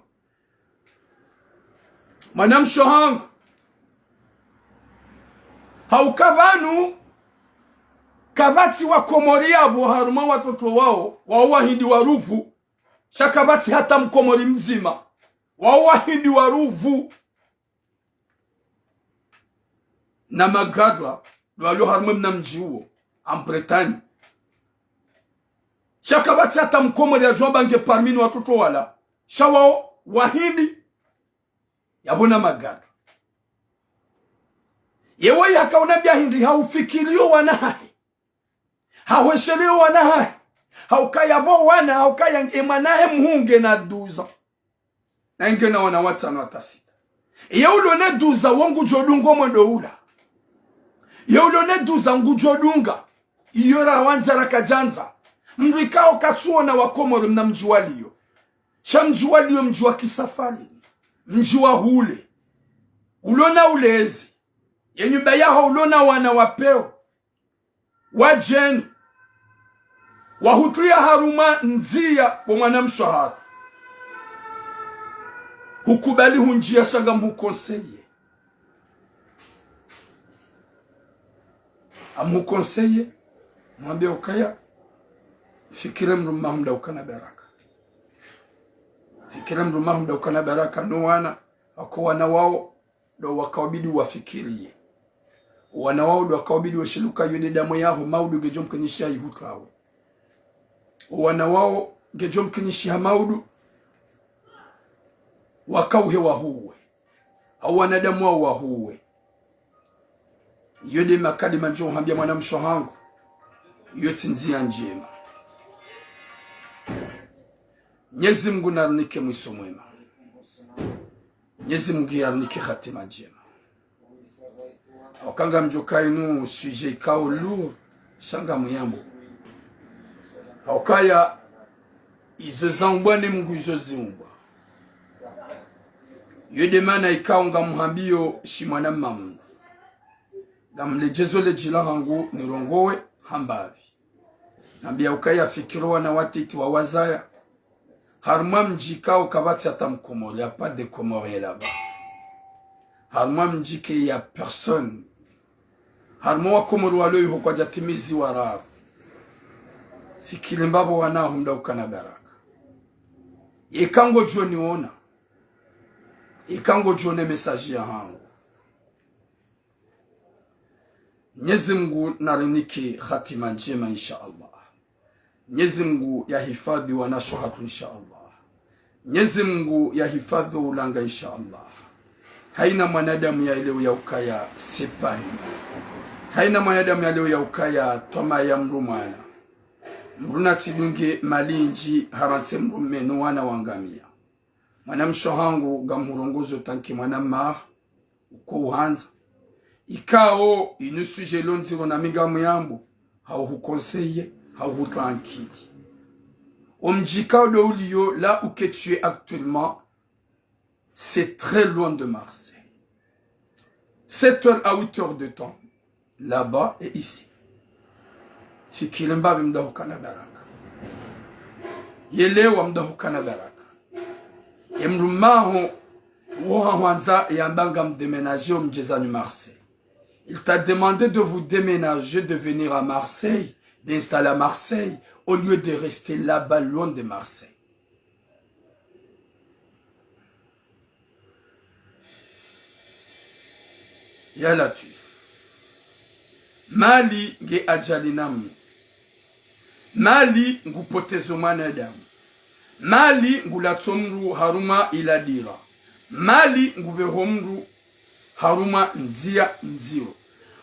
manamsho hangu haukavanu kabati wa komori yabo haruma watoto wao wahindi waruvu shakabati hata mkomori mzima wahindi waruvu na magadla walio haruma mna mji huo en Bretagne shakabati hata mkomori ya jomba nge parmini watoto wala shawao wahindi yabona magadla yewe yakaonabia hindi haufikirio wanahe haweshelio wanahe haukayabo wana haukaya emanahe mhunge na duza na ingena wana watsana watasita yeulone duza wangu jodungo mwendoula yeulone duza ngu jodunga iyora wanzara kajanza mrikao katsuona wakomoro mna mjuwaliyo shamjuwaliyo mjuwa kisafari mjuwa hule ulona ulezi yenyumba yaho ulona wana wapeo wajeni wahutuya haruma nzia kwa mwana mshahara hukubali hunjia shanga mhukonseye amhukonseye mwambia ukaya fikire mruma humda ukana baraka fikire mruma humda ukana baraka no wana wako wana wao do wakawabidi wafikirie wana wao do wakawabidi washiluka yone damu yaho maudu gejom kanishia yuhutrawe wana wao gejom kanishia maudu wakauhe wahuwe au wanadamu wao wahuwe yode makadi manjo hambia mwana mshohangu yote nzia njema Mwenyezi Mungu narnike mwiso mwema Mwenyezi Mungu yarnike khatima njema wakanga mjoka inu suje kao lourd shanga muyambo wakaya izo zambwane Mungu izo zimbwa yode mana ikao nga muhambio shimwana mamu gamlejezo lejila hangu nirongowe hambavi nambia ukaya fikirowa na watiti wa wazaya harma mjikao kabati ata mkomori ya pas de komori là-bas harma mjike ya personne harma wa komori walo yuho kwa jatimizi wararu fikiri mbabo wana humda ukana baraka ikango joni ona ikango jone message ya hangu Mwenyezi Mungu nariniki khatima njema insha Allah Mwenyezi Mungu yahifadhi wanashohatu insha Allah Mwenyezi Mungu yahifadhi ulanga insha Allah haina mwanadamu ya leo ya ukaya sepai haina mwanadamu ya leo ya ukaya toma ya mrumana mruna tidunge malinji haranse mrumeno wana wangamia mwana mshohangu gamurongozo tanki mwana ma uko uhanza ikao inusuje lonziro na migamu yambu hau hukonseye hau hutlankidi omjikao de ulio là où que tu es actuellement c'est très loin de Marseille 7 heures à 8 heures de temps là-bas et ici fikilemba bimdahu kana baraka yelewa mdahu kana baraka emrumaho wohanza yambanga mdeménager omjezanyu Marseille. Il t'a demandé de vous déménager, de venir à Marseille, d'installer à Marseille, au lieu de rester là-bas, loin de Marseille. Ya Latif. Mali nge ajalinamu. Mali ngupotezo manadamu. Mali ngulatsomru haruma iladira. Mali nguvehomru haruma nzia nziro.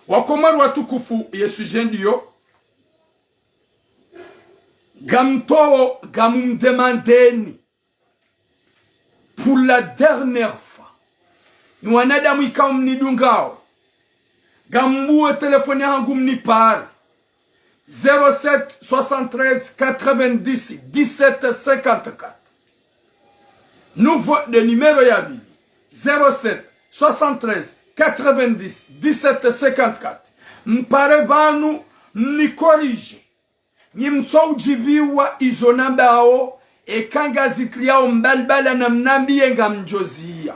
Wakomaru watukufu yesu jendiyo. Gamtowo gamumdemandeni. Pour la dernière fois. Nwanadamu ikaw mnidungao. Gambuwe telefone hangu mnipari. 07 73 90 17 54. Nouveau de numéro yabili. 07 73 90 17 54. Mpare banu ni korije. Ni mtoujibiwa izo namba ao. Ekanga zikliao mbalbala na mnambiye nga mjozia.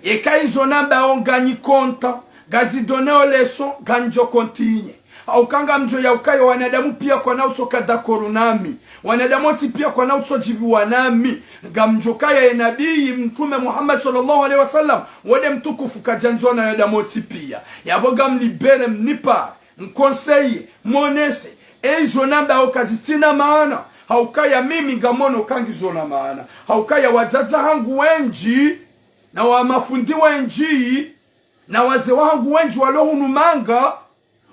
Eka izo namba ao ganyi konta. Gazidoneo leso ganjo kontinye. Aukanga mjo ya ukayo wanadamu pia kwa na utoka dakorunami. Wanadamu pia kwa na utojibi wanami. Gamjokaya ya nabii mtume Muhammad sallallahu alaihi wasallam. Wade mtukufu kajanzwa na wanadamu pia. Yaboga mlibere mnipa. Mkonseye. Monese. Ezo namba aukazitina maana. Haukaya mimi ngamono kangi zona maana. Haukaya wazaza hangu wenji. Na wa mafundi wenji. na wazee wangu wengi walohunumanga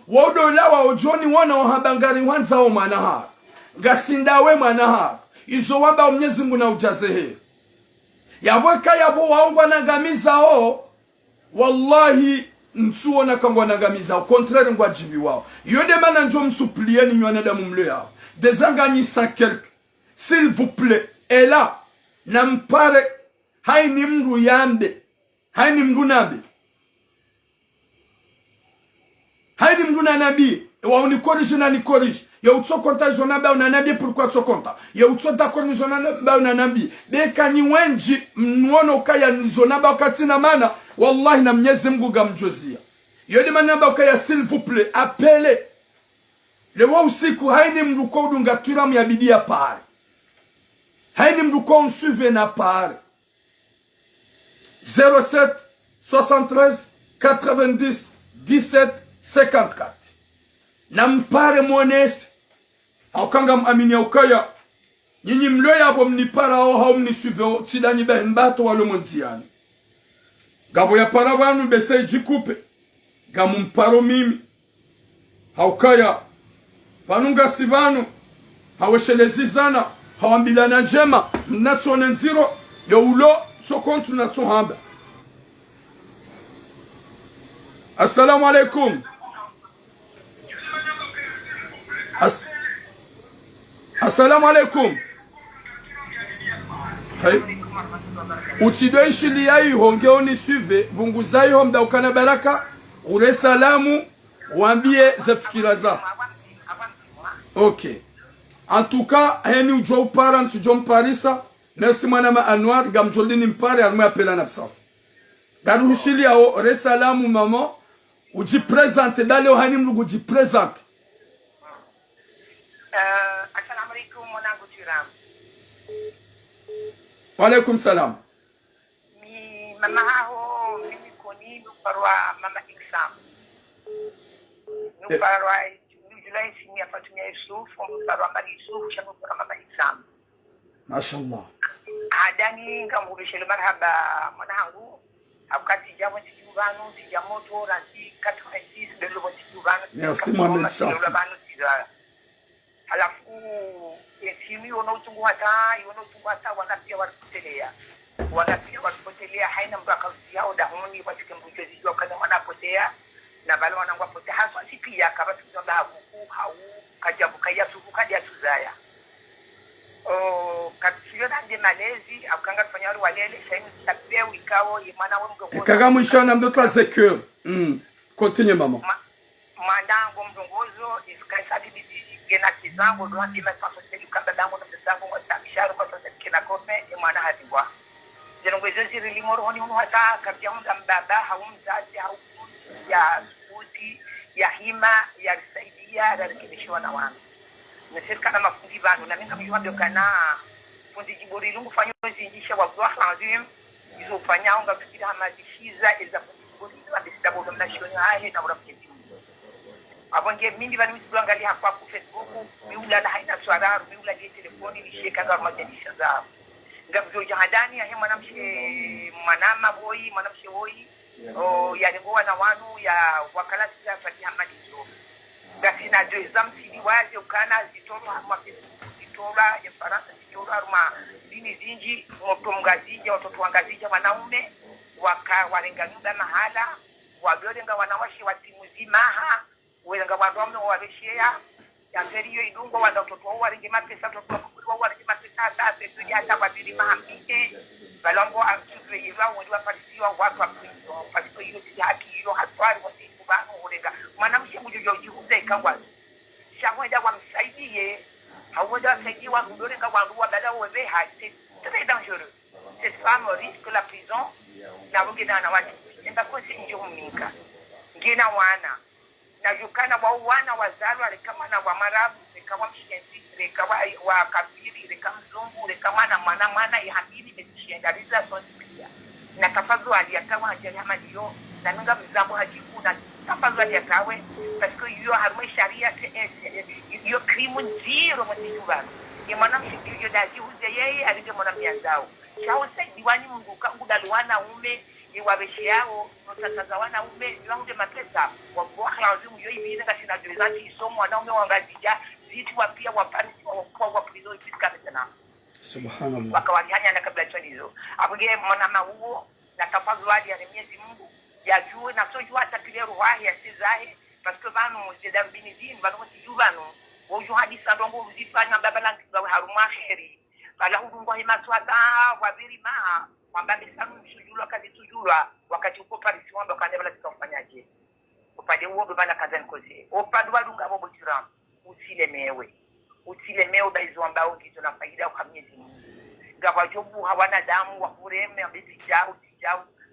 wodola wa ojoni wana wahabangari wanza o manaha ngasindawe manaha izo waba Mwenyezi Mungu na ujazehe yabweka yabo waongwa nangamiza o wallahi ntuona kangwa nangamiza au contraire ngwa jibi wao yode mana njo msuplieni nywana damu mle yao dezanganyisa quelque s'il vous plaît et là nampare haini mru yambe haini mru nabe haini mru na nabi wa unikorije na nikorije ya utso konta zona ba una nabi pourquoi tso konta ya utso d'accord ni zona ba una nabi beka ni wenji mnuona ukaya ni zona ba katina mana wallahi na Mwenyezi Mungu gamjozia yode mana ba ukaya s'il vous plaît appelez le wa usiku haini mru ko udunga turamu ya bidia pare haini mru ko unsuve na pare 07 73 90 17 54 na mpare mwonesi haukanga amini ya ukaya nyinyi mloya abo mnipara au hao mnisuve o tidani bahimbato walo mwenziani gabo ya para wanu bese jikupe gamu mparo mimi haukaya panunga sivanu haweshelezizana hawambilana njema mnatsone nziro ya ulo sokontu na tsohamba. Assalamu alaikum. Assalamu alaikum. Hey. Utido ishili yai hongeo ni suve bunguzayi homda ukana baraka ule salamu wambie zafikira za. Ok. En tout cas, heni ujou parents ujou parisa. Merci mwanama Anwar gamjolini mpare almwe apela en absence. Garu ishili yao re salamu maman uji presente dale ohani mlugu uji presente. Assalamu alaikum mwanangu Tiram. Wa alaikum salam. Mi mama hao mimi koni nuparwa mama Iksam. Nuparwa Julai sini apatumia Yusuf, nuparwa mama Yusuf, nuparwa mama Iksam. Mashallah. Adani ngamurishele marhaba mwanangu. Akati jamu tijuvanu, tijamoto, ranti 86 de lobo tijuvanu. Merci Mohamed Shaf. Halafu simu yona utungu hata wanapia walipotelea haina mbaka yao dahuni katika mbujozi wa kaza wanapotea na bali wanangwa potea haswa sipia kama tunza huku hau kajabu kaya suku kaja tuzaya katio nande malezi akanga kufanya wale walele sasa sabeu ikao imana wewe mgongo kagamu ishana mdoto azekeur continue mama mandango mdongozo iskaisati gena kizango ndo ndima sasa kamba dango na mzango wa tabisharo kwa sasa kina kope imana hadiwa jenongwezo ziri limoro honi unu hata kabia mda mbaba haumzazi ya suti ya hima ya risaidia ya rekebishwa na wangu nesirika na mafundi banu na minga mjuwa kana fundi jibori lungu fanyo zinjisha wa Allah lazim izo fanya unga fikira hamadishiza iza fundi jibori na bisitabo na shoni hahe na urafiki abonge mindi bani mtuangalia hapa ku Facebook miula na haina swara miula je telefoni ni sheka ga majenisha za ngabzo jahadani ya mwanamshe manama boy mwanamshe boy ya ngoa na wanu ya wakalati za Fatiha Madizo gasina jo zamsidi waje ukana zitoro zitora ya Faransa zitora ruma dini zinji moto mgazija watoto wangazija wanaume walenganuda mahala wagolenga wanawashi wa timu zimaha wenga wandombe wabeshia ya seriyo idungo wanda watoto wao waringe mapesa watoto wao waringe mapesa sasa tuja hata badili mahambike balongo amtuzwe yiwa wodi wapalisiwa watu wapalisiwa hiyo haki hiyo hatwari wasifu bano ulenga mwanamke mjojo jihuza ikangwa shamwenda wamsaidie hawenda saidiwa kudolenga wandu badala wewe hati très dangereux cette femme risque la prison na wengine na watu nenda kwa si njomika ngina wana na yukana wa wana wazalwa kama na wa marabu kama mshenzi kama wa kafiri kama mzungu kama na mwana ihambili betishendaliza sonsia na tafadhali aliyakawa hajama hiyo na nunga mzambo hajiku na tafadhali aliyakawe parce que hiyo harmo sharia hiyo crime nziro mtijubana ni mwanamke hiyo daji huze yeye alige mwanamke zao chao sai diwani mungu kangu dalwana ume iwabeshi yao notataza wanaume niwaunde mapesa wabuakhi azimu yo ibiza katina dwezati isomo wanaume wangazija zitu wapia waparisi wa prizo ifika tena subhanallah wakawalihanya na kabla hizo abunge mwanama huo na tafadhali ya Mwenyezi Mungu yajue na sojua atakile ruwahi asizahe parce que vanu muzida mbini dini vanu mutijubanu woju hadisa ndongo uzifanya babala ngawe haruma kheri bala hudungwa himaswata wabiri ma kwamba sanu msujulwa kazi tujulwa wakati uko parisi wamba kanebala tukafanyaje upande huo bana kazani kozi upande wadunga bobo tiram utilemewe baizo ambao kitu na faida kwa Mwenyezi Mungu ngaba jobu hawana damu wa kureme ambiti tijao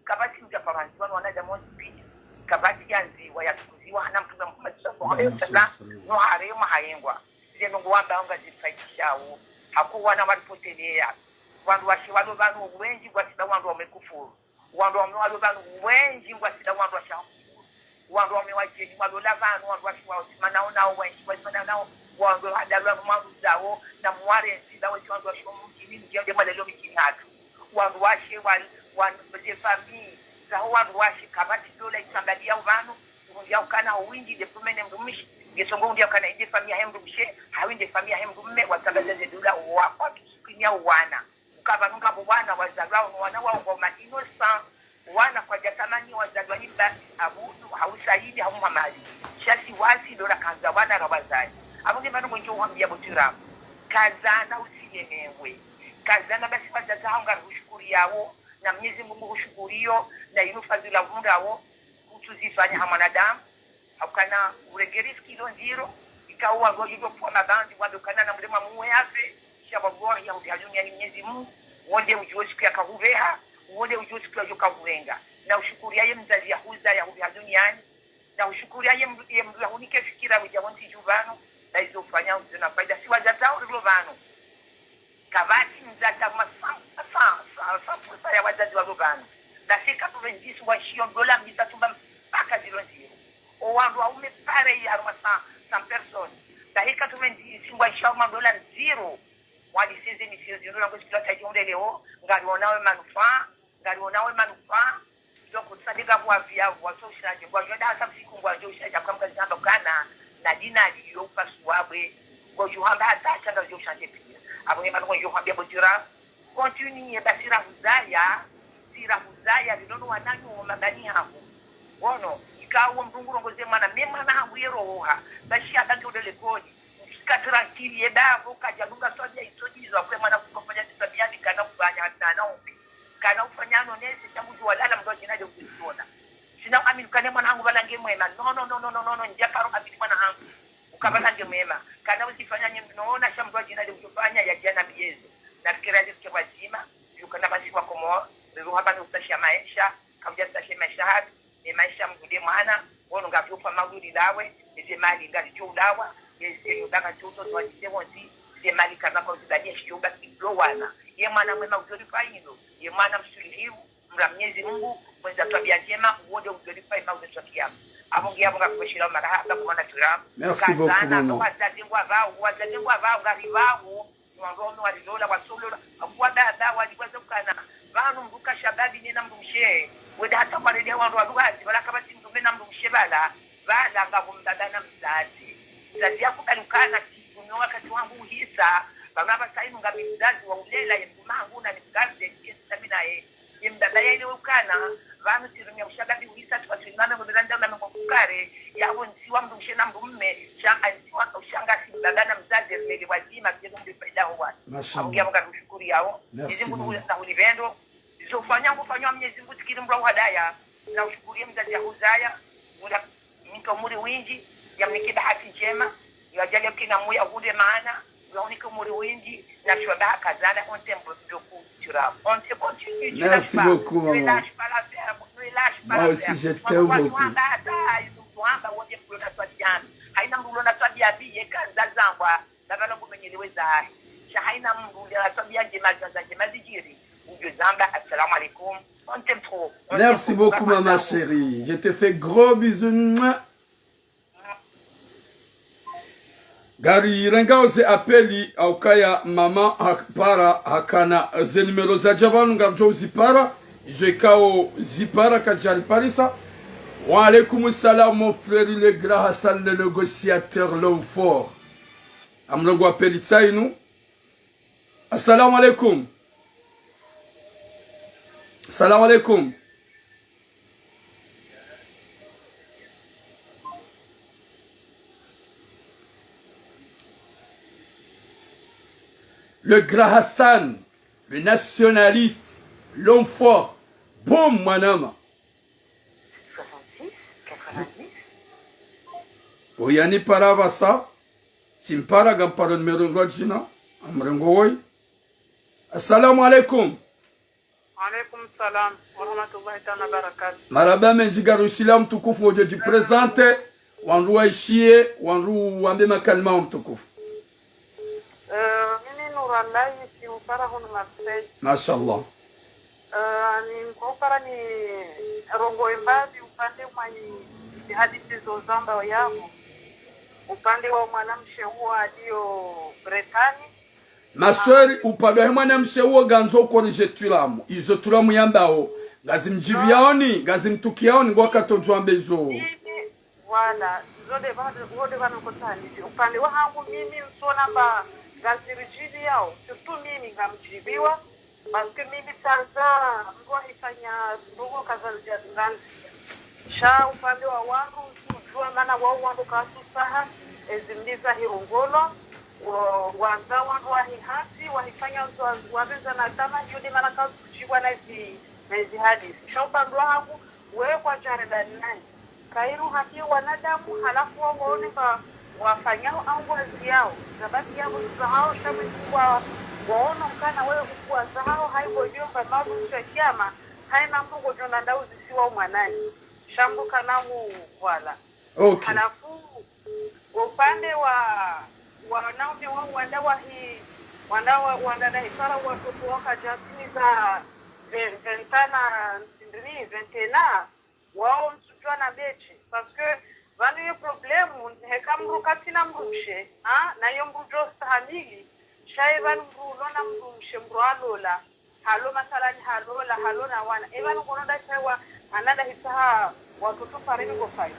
kabati mtafaransi wana damu wasipiti kabati yanzi wayatukuziwa hana mtume Muhammad sallallahu alaihi wasallam no harema hayengwa zile ngo wamba anga zifaishao hakuwa na walipotelea wandu washiwalo banu wengi kwa sida wandu wamekufuru wandu wamewalo banu wengi kwa sida wandu washakufuru wandu wamewaje walo lavanu wandu washiwao manao nao wengi wasana nao wandu hadalwa mwandu zao na mware sida wandu washomu kini ndio madalo mikinatu wandu washe wandu family zao wandu washe kabati dola itangalia ubanu ndio kana wingi de pumene mdumishi gesongo ndio kana ije family hemdumshe hawinde family hemdumme watangaze dola wako kinya wana ukaba nunga bwana wazalwa wana wao kwa innocent wana kwa jatamani wazalwa niba abudu hausahidi hamamali shasi wasi dola kanza wana rabazai abonge bano mwenye uambia botira kazana usilemewe kazana basi bazaza hanga kushukuri yao na Mwenyezi Mungu ushukurio na inufadhila mundao utuzifanya hamanadamu hakana uregeriski ilo nziro ikawa ngojo kwa mabandi wabukana na mlema muwe yafe shabagwa ya dunia ni Mwenyezi Mungu wonde ujue siku ya kahuveha wonde ujue siku ya kahuvenga na ushukuria ye mzazi ya huza ya duniani na ushukuria ye mlahunike fikira ujawonti jubano na hizo fanya zina faida si wajatao rovano kabati mzata masaa ya wazazi wa rovano na sika tuvendisu wa shion dola mbisa tumba mpaka zilo nziro o wandu waume pare ya armasa 100 person na hika tuvendisu wa shion dola nziro wadi seze misio ziro na kusikila tajionde leo ngari onawe manufaa doko tsadika kwa vya wato shaje kwa joda hasa siku kwa joda shaje kwa mkazi hamba kana na dina aliyo pasuabwe kwa johamba hata changa joda shaje pia abonye bano johamba botira continue basira huzaya linono wananyo mabani hapo wono ikawa mdunguro ngoze mana mema na hawiro roha bashia bangi odele kodi tranquille yedavo kajalunga swabia isojizo kwa maana kufanya tabiani kana kufanya hata naombe kana ufanyano nesi changu walala mdo jinaje kuziona sina amini kana mwana wangu balange mwema no njaparo abidi mwana wangu ukabalange mwema kana usifanya naona shamdo jinaje kufanya ya jana miezi na fikira yake wazima yukana basi kwa komo leo hapa ni utashia maisha kabla utashia maisha hadi ni maisha mgude mwana wono ngapyofa magudi lawe ni mali ngali dawa yudanga chuto twajise wonzi semali kana kwa zidania shiyoga kiblowana ye mwana mwema uzorifa hilo ye mwana msulihivu mra Mwenyezi Mungu mwenza tabia njema uone uzorifa ina uzorifa abongia bonga kushira marahaba kuona tura merci beaucoup maman wazadengwa vao garivao mwangono walilola wasolola kwa dada waliweza kukana vanu mbuka shababi nena mdumshe weda hata kwa redia wandu waduhazi wala kama si mdumena mdumshe bala ngabumdadana mzazi zaidi yako kalukana kitu wakati wangu hisa baba sainu ngapi mzazi wa ulela yemangu na nikaze kiasi naye yemdada yeye ukana vanu tirumia ushagabi hisa tukatungana mudanda na mkukare yao nsiwa mdumshe na mdumme shanga nsiwa ushanga si mdada mzazi mbele wazima kitu ndio faida huwa ongea mga kushukuru yao Mwenyezi Mungu na ulivendo zofanya kufanywa Mwenyezi Mungu tikiri mrau hadaya na ushukurie mzazi ya huzaya ula mtu muri wingi ya mnikida hati njema yajalia kina moya hunde maana yaonike muri wingi na shwaba kazana on tempo doku tura on se continue tu merci beaucoup maman relâche pas l'affaire moi aussi je t'aime beaucoup tuamba wote kuna twadiana haina mrulo na twabia biye kaza zangwa na bana kumenyelewe zahi haina mrulo na twabia njema njema zijiri ujo zamba assalamu alaikum on t'aime trop merci beaucoup maman chérie je te fais gros bisous gari rengao ze apeli aukaya mama para hakana ze numero za jabanu ngarjo uzipara Izoekao Zipara Kajari Parisa. Wa alaykoum salam mon frère le grand Hassan le négociateur l'homme fort. Amlongo appelle ça nous. Assalamu alaikum. Assalamu alaikum. Le grand Hassan, le nationaliste, l'homme fort. Boum, manama. 66, 90. Oyani parava sa. Simpara gamparo numero ngojina. Amrengo woy. Assalamu alaikum. Alaikum salam wa rahmatullahi ta'ala barakatuh. Maraba menjiga rushilam tukufu wojoji presente. Wanru waishie, wanru wambe makalma mtukufu. Mimi Nurallah si upara hunu Marseille. Mashallah. Ni mpara ni rongo embazi upande mwa hadithi zozamba yao. Upande wa mwanamshe huo adio Bretani. Masweri upagahe mwanamshe huo ganzo korije tulamu. Izo tulamu yambao. Gazimjibiaoni, gazimtukiaoni ngwaka tojwambe zo. Wala, zode vano kotani. Upande wa hangu mimi msona mba gazirijibi yao. Tutu mimi ngamjibiwa. Paske mimi sasa mwa hifanya ndugu kazalijia zingani. Sha upande wa wangu ujua mana wao wangu kasu saha. Ezimliza hirungolo. Wanza wangu wahihati. Wahifanya wabenza na tama. Yudi mana kasu kuchibwa na hizi hadithi. Sha upande wa hangu wewe kwa jaredani nani. Kairu haki wanadamu halafu waone kwa wafanyao au wazi yao. Zabati yao zahao shabu kwa waona mkana wewe kukua zahao haibo jomba mabu mshakiama haina mpungo jona ndau zisiwa umwanani. Shambu kanamu wala. Okay. Halafu upande wa wanaume wao wandawa hii wandada hifara watoto waka jasini za ventena wao msujua na bechi paske vanu ye problemu heka mru katina mrumshe na yo mrujo stahamili shaye vanu mru lona mrumshe mru alola halo masalani halo na wana evanu konoda sewa anada hisaha watoto paremi kofai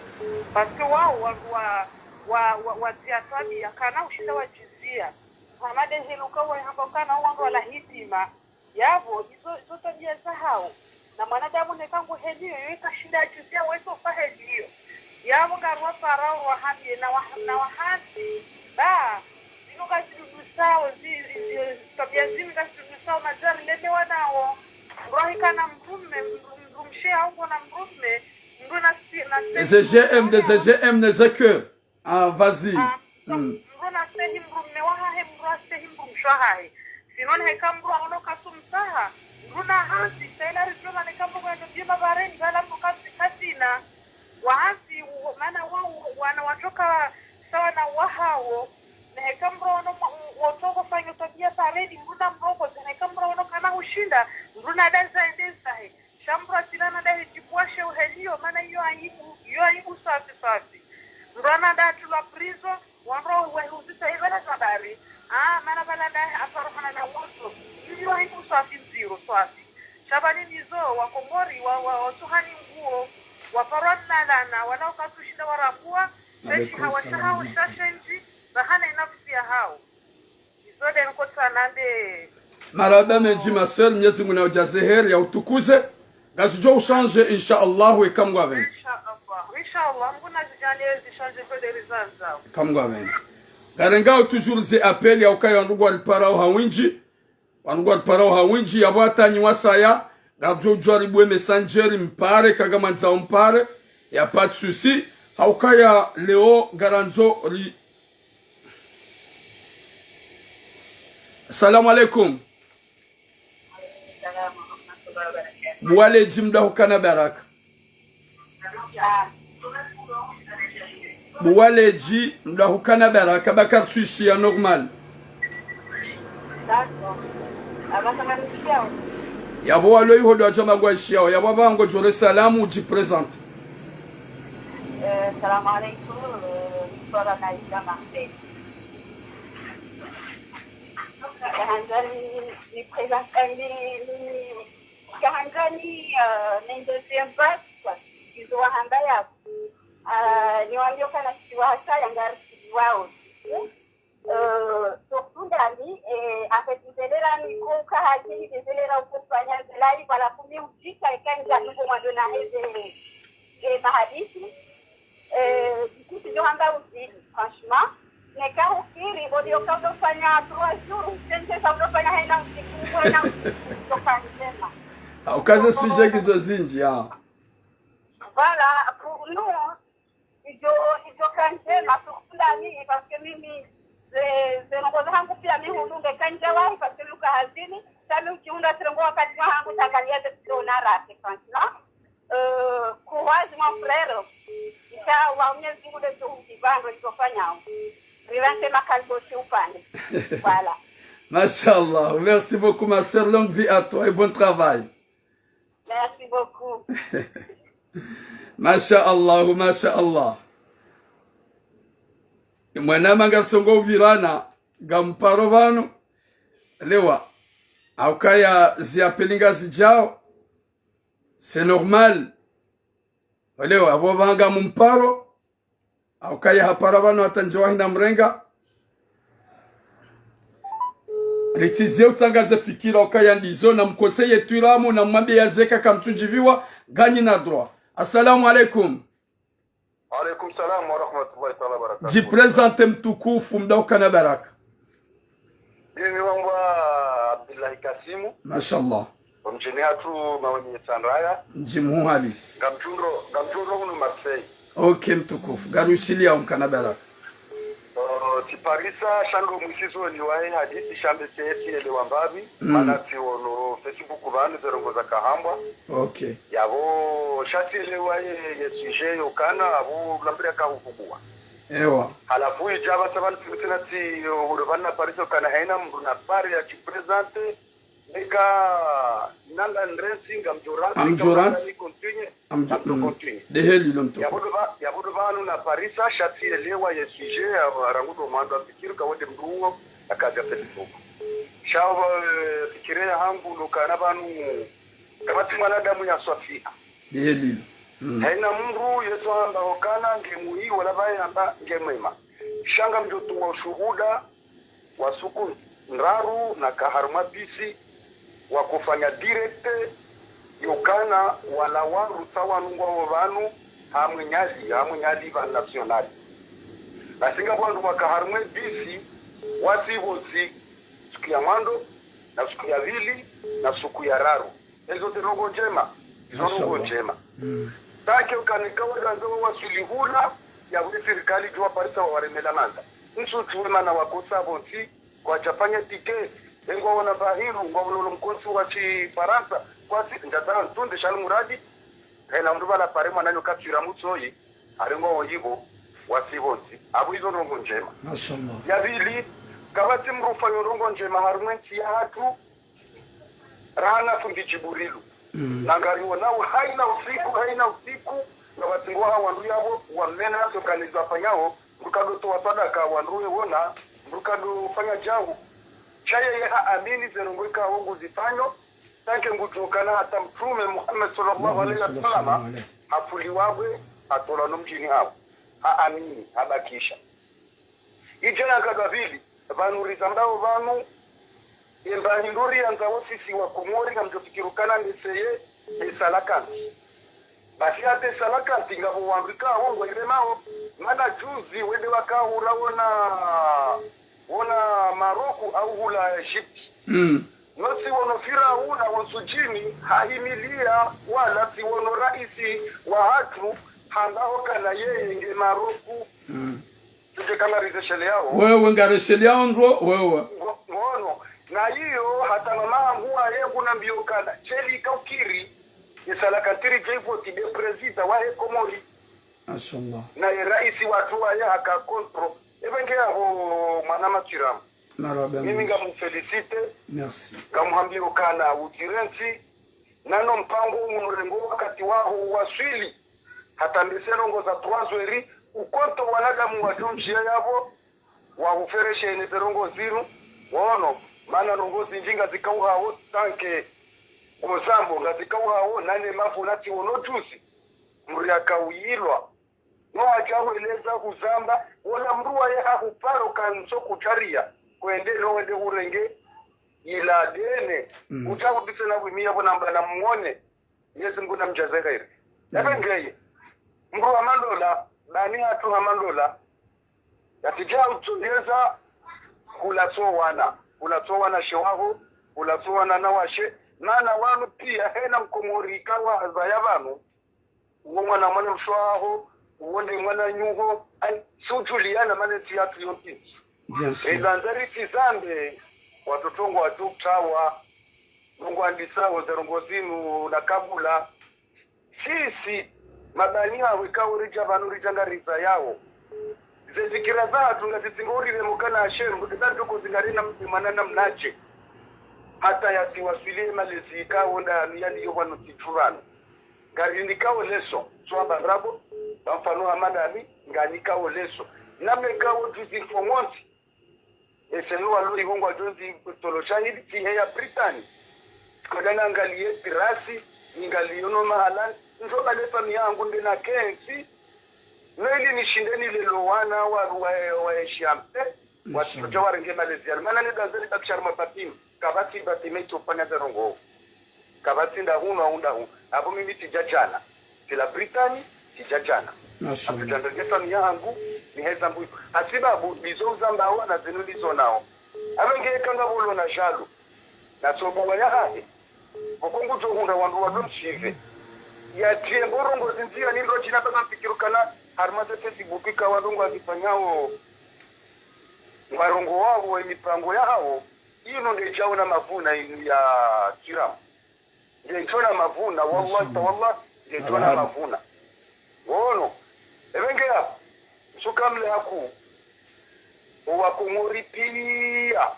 paske wao waziatwabi akana ushinda wajizia hamade hiluka wa hamba kana wangu wala hitima yavo izo tabia za hao na mwanadamu nekangu helio yoika shida ajuzia weso fa helio yavo garwa parao wahamie na wahati ba zinuka zidudusao tabia zimi kasudusao mazari lete wanao mrohika na mrumshe au na mrume mru na Des GM, des équeux. Ah, vas-y. Mru na sehi mrume wahahe mru asehi mrumshahahe sinon heka mru aono kasumsaha Runa hasi, saila rizoma ni kambu kwa njima bareni, gala mkasi kasina. Wahasi, mana wana watoka sawa na wahao. Na hekambro wotoko fanyo tabia bareni, mruna mrogo, na hekambro wano kana ushinda. Mruna daza endesa he. Shambro silana da hijibuashe uhelio, mana yu aibu safi. Mruna da tula prizo, wanro wehuzisa ibana sabari. Mana bala da aparofana na woto. Yu aibu safi zero safi. Shabani nizo wakomori wasuhani nguo waparona lana wanaokatushida warapua seshi hawashahao shashenji bahana inafisi ya hao izode nkota nande maraba menji ma sœur Mwenyezi Mungu na ujaze heri ya utukuze gazujo ushange inshallah we kamwa benzi inshallah mbona zijalie zishange kwa results zao kamwa benzi garengao toujours ze appel ya ukayo ndugu aliparao hawinji wanugwa parao hawinji yabwata nyiwasaya gadzo jwaribu messenger mpare kagama nza mpare ya pas de souci haukaya leo garanzo ri. Assalamu alaikum. Bwale jimda hukana baraka. Bwale ji mda hukana baraka bakar tuishi ya normal. Yabo walo yuhodo ajoma gwa shiao yabo bango jore salamu uji present. Salam alaikum. Sora na isa Marseille. Kahanzari ni present ni kahanzari yani ni deuxième vague kwa hizo handa ya niwaambie kana kiwasa yangari wao surtout ndani afetizelera nikuka hajini dezelera ukufanya zelai wala kumi ujika ikanja niko mwadona heze mahadisi kitu ndio handa uzidi franchement neka ukiri bodi ukafanya 3 jours sense ukafanya haina usiku haina ukafanya tena ukaze sujet hizo zinji voilà pour nous ijo kanje surtout parce que mimi zenongoza hangu pia mimi hununge kanja wahi parce que luka hazini sami ukiunda trengo wakati wangu tangalia tuna rate franchement courage mon frère ika waumye zingu de tuubando itofanya rilante makalbosi upande voilà. Machallah, merci beaucoup ma sœur, longue vie à toi et bon travail. Merci beaucoup. Mashaallah, mashaallah. Mwana mangatsongo virana gamparo vanu lewa aukaya ziapelinga zijao c'est normal lewa abo vanga mumparo aukaya hapara vanu atanjwa hina mrenga Letizie utangaze fikira ukaya ndizo na mkoseye tuiramu na mwambie yazeka kamtunjiviwa ganyi na droit. Assalamu alaikum. Alaikum salam wa rahmatullahi ta'ala wa barakatuh. Jipresente mtukufu mdauka na baraka. Mimi wangu Abdullahi Kasimu. Mashallah. Mjini hatu mawenye Tanraya. Mjimu halisi. Gamtundro hunu Marseille. Okay mtukufu. Garushilia umkana baraka. Tiparisa shango mwisizo liwae hadithi shambe chesi ele wambabi. Manati ono Facebook vanu zerongo za kahambwa. Okay. Yabo shati ele wae yesije yokana abo lambria kahukubua. Ewa. Halafu ijaba sabani tumitena ti urubana pariso kana haina mruna pari ya kipresente. Nika nanga ndrensinga mjoransi continue deheli lomto yabudu banu na parisa shati elewa yesije arangudo mando afikiru kawode mruo akaja Facebook shawa fikiria hangu lokana banu kamati mwanadamu ya Sofia deheli haina mru yeso amba okana ngemui wala baye amba ngemema shanga mjotu wa shuhuda wasuku ndaru na kaharuma bisi wa kufanya direct yokana wala waru sawa nungwa wanu hamwe nyali ba nationali basinga bwandu wakaharumwe bisi wasivozi siku ya mando na siku ya vili na siku ya raru ezo terongo njema take ukanikawa ganzo wasulihula ya uli serikali jua parisa wa waremela nanda nsu tuwema na wakosa bonti kwa chapanya tike engwa wana bahiru ngwa ulolo mkonsi wa chi Faransa kwa si ndatara ntunde shalu muradi hena mndu bala pare mwananyo kapchira mutsoyi arengo woyibo wasibonzi abo izo ndongo njema mashallah ya bili kabati mrufa ndongo njema harumenti ya hatu rana fundi Jibrilu nangari wonao haina usiku na watingwa wandu yabo wamena tokaniza panyao mrukago wa sadaka wanduwe wona mrukago fanya jangu chaya ya amini zenongweka hongo zifanyo tanke ngutokana hata mtume Muhammad sallallahu alaihi wasallam afuliwabwe atola no mjini hapo amini habakisha ijana kagavili vanuriza ndao vanu yemba hinduri anza ofisi wa Komori kamjofikirukana ndeseye esalakanti basi ate salakanti ngabo wandika hongo iremao mana juzi wende wakahura wona Maroku au hula Egypt nosi wono Firauna wonsujini hahimilia wala si wono raisi wa hatu handao kana yeye nge Maroku tuje kama rizeshele yao wewe ngareshele yao ndo wewe ngono na hiyo hata mama huwa yengu na mbiokana cheli kaukiri yesalakantiri jaivo tibe prezida wa Komori mashallah na raisi watu wa ya haka kontro evenge abo manama chiramu maraba mimi ngamufelicite merci kamuhambiro kana utirenti nano mpango umurengo wakati wao waswili hata mbesenongo za twazweri ukonto wanadamu wa junjia yabo wa ufereshe ne perongo ziru wono mana rongozi njinga zikauha tanke kozambo ngatika wao nane mavuna tiono tusi mri akawilwa no ajahueleza kuzamba wala mruwa ya huparo kanso kutaria kwende wende urenge ila dene utakubise na wimia bona mbana muone Yesu nguna mjazeka hivi ngeye mruwa mandola bani hatu hamandola yatijaa utundeza kulatowana shewaho kulatowana na washe nana wanu pia hena mkomorika wa azaya vanu uwo mwana mwana mshwaho uwonde mwana nyuho sutuliana maneti yatu yote ezanzari tizambe watotongo watuktawa mungu andisawo zerongozinu na kabula sisi mabani hawe kaurija vanu rijangariza yao zezikira zatu ngazizingorire mukana asheru ngudatu kuzingarina mmanana mnache hata yasiwasilie malezi ikawo ndani yani yobano titurano ngarindikawo leso swaba rabo bamfano hamadani nganikawo leso namekawo tuzinfomonti eselu walu ihongwa jonzi toloshahidi chihe ya Britani kodana ngaliye pirasi ngaliyono mahalan njoba lepa miyangu ndena kensi Neli nishindeni lelo wana wa eshiampe watu warenge Malaysia mana ni dazeli bakshar mapapim kabati batimeto panya zerongo kabati ndahuno aundahu hapo mimi tijajana kila Britani tijajana afitanda gefa miyangu ni hezambu asibabu bizoza mbawa na zenulizo nao abenge kanga bolo na jalo na sobo ya hahi bokongo johunda wandu wadomshive ya tiemborongo zinzia nilo jina baba fikirukana harmate Facebook kawadungu akifanyao warongo wao mipango yao ino ndio chaona mavuna ya Kiram ndio chaona mavuna wallahi tawalla ndio chaona mavuna wono evenge hapo sukamle haku wakumuri pia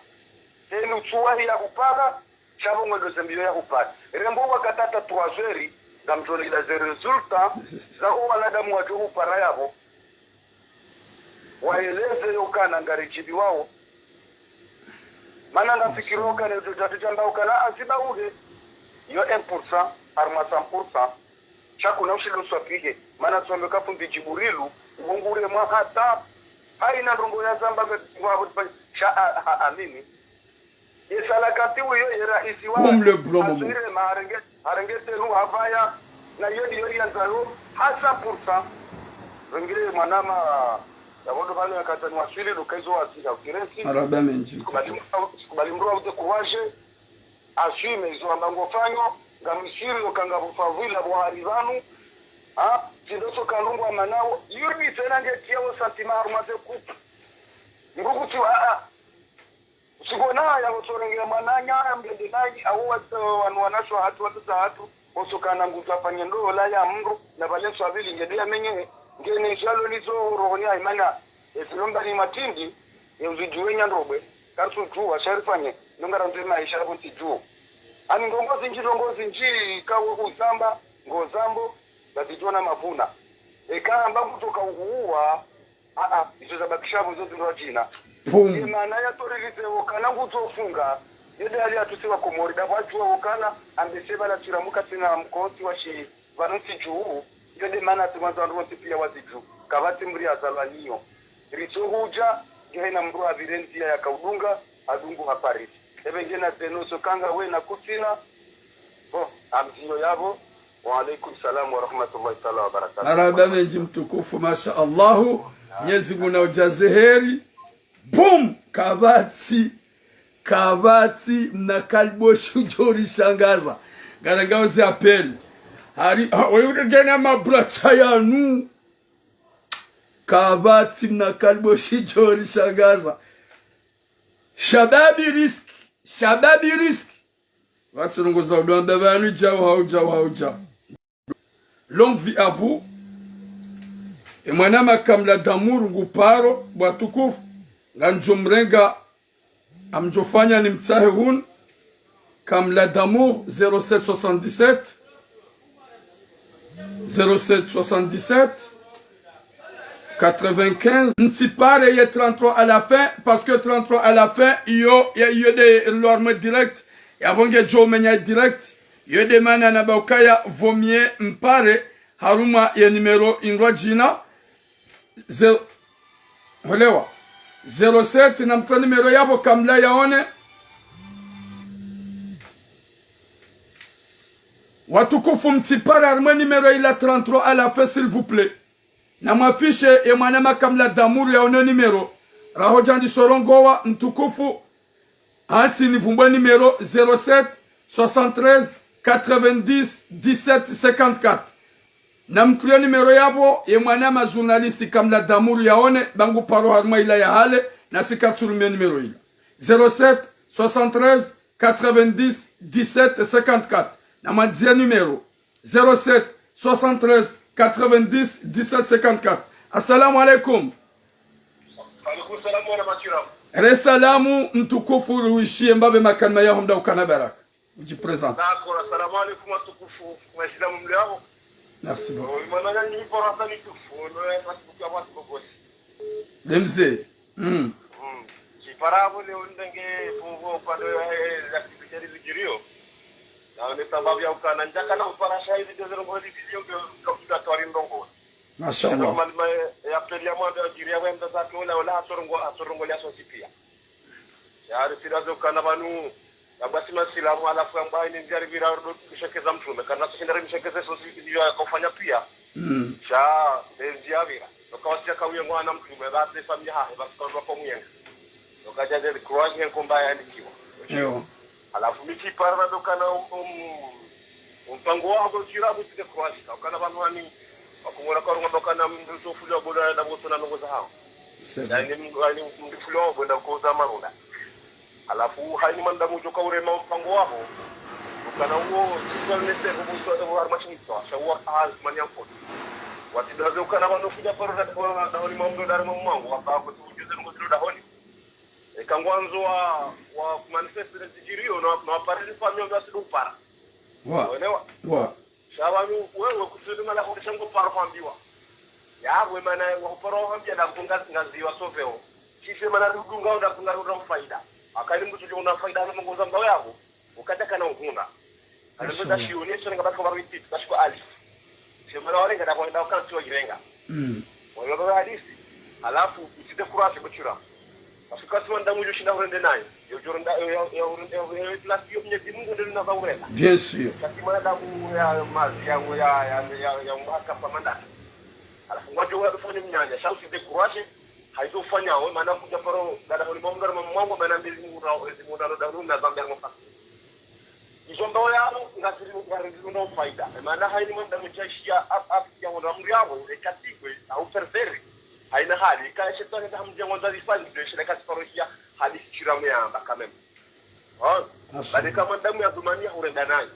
tenu chuahi ya kupaka chabo ngodo zembio ya kupaka rembo wakatata tuazeri gamtolida ze resulta za uwanadamu watu upara yabo waeleze yokana ngarichibi wao mana ngafikiroka ne tutatamba ukana asiba uge yo 1% arma 100% chakuna ushilo swapige mana tsombe kafundi jiburilu ngungure mwahata haina ndongo ya zamba kwa cha amini yesala kati uyo era isi wa asire maharengete nu havaya na yodi yanzalo hasa pursa wengine mwanama ya wodo bale yakatani wasili lokaizo wasika ukirensi araba menji kubali mroa ute kuwaje ashime izo ambango fanyo ngamishiri okanga bufavila bwaharivanu sindoso kanungu amanao yurbi tena ngetiawo santimaru maze kupu ngukuti Sigona ya usorengea mananya mbende naji au wanu wanasho hatu osokana ngutafanya ndo la ya mru na valenso avili ngedea menye ngene shalo lizo rohoni imana esilomba ni matindi yuzijuenya ndrobe kasu tu washarifanye ngara nzema ishara bonti juo ani ngongozi njiri kawo uzamba ngozambo batijona mavuna ekamba kutoka uhuwa izo zabakishabu zote ndo jina Imana ya torilize wakana ngutofunga yede ali atusiwa komori da watu wakana ambeseba la tiramuka tena mkosi wa shi vanuti juu yede mana tumanza ronti pia waziju kabati mbri azalaniyo richohuja gena mbru avirentia ya kaudunga adungu hapari ebengena zenoso kanga we na kutina amziyo yabo wa alaikum salam wa rahmatullahi ta'ala wa barakatuh araba menji mtukufu masha Allahu Mwenyezi Mungu na ujazeheri boom kabati na kalbo shujori shangaza garagao zi apel hari wewe gena mabrata yanu kabati na kalbo shujori shangaza shababi riski watu nongoza udwanda banu jao longue vie à vous et mwanama kamla damuru nguparo bwatukufu Ganjumrenga amjofanya ni mtsahe hun kamla d'amour 0777 95 Nsipare y 33 à la fin parce que 33 à la fin il y a des normes directes et avant que Joe menya direct yode mana na baukaya vomie mpare haruma ya numero indwa jina holewa 07 na mtoa numero yabo kamla yaone watukufu mtipara haruma numero ila 33 à la fin s'il vous plaît na mafishe ya mwanama kamla damuru yaone numero rahojandi sorongowa mtukufu anti nivumbwe numero 07 73 90 17 54 na mtuya numero yabo ye mwanama journalisti kamla damuru yaone bangu paro harma ila ya hale na sikatsurumia numero ila 07 73 90 17 54 na madzia numero 07 73 90 17 54. Assalamu alaikum. Alaikum salam wa rahmatullahi. Resalamu mtukufu ruishie mbabe makalma yao mda ukana baraka. Ujipresente. D'accord, assalamu alaikum mtukufu. Mheshimiwa mleo. Merci beaucoup. Mwana ni porata ni tufu. Ndio mtukufu wa watu Demze. Jiparabo leo ndenge fungo pande ya activité de Vigirio. Na ni sababu ya ukana njaka na uparasha hizi ndio ngoni video kwa tori ndongo. Mashallah. Normalma ya pelia mwanda jiria wenda zake wala atorongo ya sosipia. Yari tirazo kana banu abati masilamu alafu ambaye ni njari vira kushekeza mtume kana tushindari mshekeze sosipia ya kufanya pia. Cha ndia vira. Nokawasi akawiye mwana mtume basi samya hahe basi kwa mwenga. Nokajaje croaje kombaya nikiwa. Yo. Alafu miki parana dokana mpango wako kirabu tike croaje. Kana banu hani akumura kwa ngodoka na mtu fulani boda na boto na ngoza hao yani mtu fulani boda koza marunda alafu hani manda mujoka urema mpango wao ukana huo sio nese kwa wa machinito shawa hal manya foto watidazo kana bano kuja paroda kwa dawali mambo ndari mambo hapa kwa tujuze ngozo dahoni kangwanzo wa manifesto de Vigirio na parele famio ndio sidupara wa Shabangu wewe kusudi mala kudishango parfambiwa. Ya wewe mana waparofambia na kunga ngaziwa soveo. Chife mana rudunga unda kunga rudunga faida. Akali mtu una faida na ngoza mbao yako. Ukataka na nguna. Alipoza shionyesha ngaba kwa barwiti bashiko ali. Shemana wale ngada kwa nda kanti wa girenga. Wale hadisi. Alafu uside kurasi kuchura. Asikati wanda mujo shinda urende nayo. Yojoronda ya plasio mnyezi Mungu ndio linavaurela. Bien sûr. Takimana damu ya mazi ya mwaka pamandaki. Alafu ngojo wewe ufanye mnyanya, shausi de courage, haitofanya wewe maana kuja paro dada holi mongara mamwango maana mbili muda daru na zambia ngofa. Izomba yao ngasiri ngari ndo faida. Maana haini mwanda mchashia ya ndo amri yao ekatikwe au perferi. Haina hali kai shetani hamjia ngonza zifanye ndio shirika paroshia hali chiramu ya amba kameme. Bali kama damu ya dhumania urenda nayo.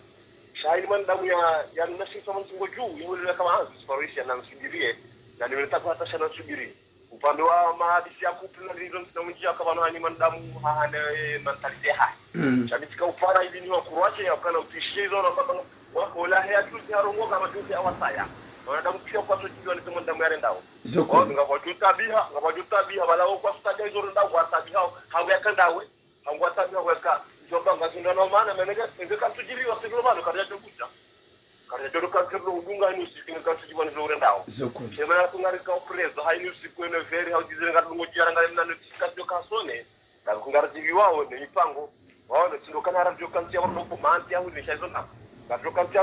Shahidi man damu ya nasi kama msingo juu yule kama hazi sparisha na msigirie na nimetaka hata shana subiri. Upande wa mahadisi ya kupina reasons na mjia kama nani man damu hana mentality hai. Chabitika upara hivi ni wa kuruache ya kana utishizo na kama wako la hea tu harongo kama tu awasaya. Na damu pia kwa sojua ni kama damu ya rendao. Zoko ngabajutabia bala kwa sutaja hizo rendao kwa tabiha hawakandawe. Hangwatabiha weka jomba ngazinda no maana menega ngeka tujili wa siglo bano karya jokuta karya jodo kakero udunga ni sikinga katujiwa ni zore ndao sema na kungari ka prezo haini usiku ene veri haujizire ngadungo jara ngari mna notifikatio kasone na kungari jivi wao ni mipango wao ndio kana radio kanti ya ndo manti au ni shaizo na radio kanti ya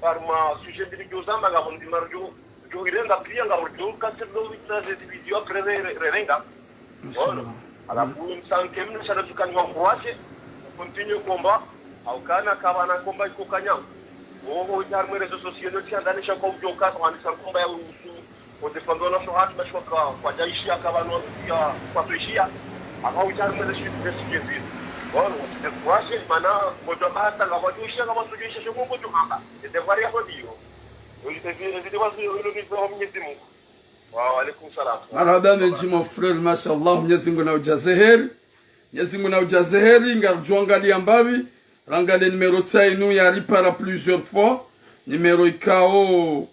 arma sujet bili jozamba ngabo ndi marjo jo irenga pia ngabo jo kanti ndo vitaze video prerenga wao alafu msanke mna shada tukanywa mwache continue komba au kana kabana komba iko kanyang oho jarme rezo sosiyo tia ndani sha kwa ujoka kwa ni komba ya usu o defendo na sohat mashwa kwa jaishia kabana ya kwa tuishia au jarme rezo sosiyo bora wote kwaje mana moto hata ngaba tuishia kama tuishia sho mungu tu hapa ndio bari hapo ndio ndio wazi ile kwa Mwenyezi Mungu wa alaikum salam marhaba menji mon frère mashallah Mwenyezi Mungu na ujazeheri Mwenyezi Mungu na ujazeheri ngarjuangalia mbavi rangale numero tsainu ya ripara plusieurs fois numero ikao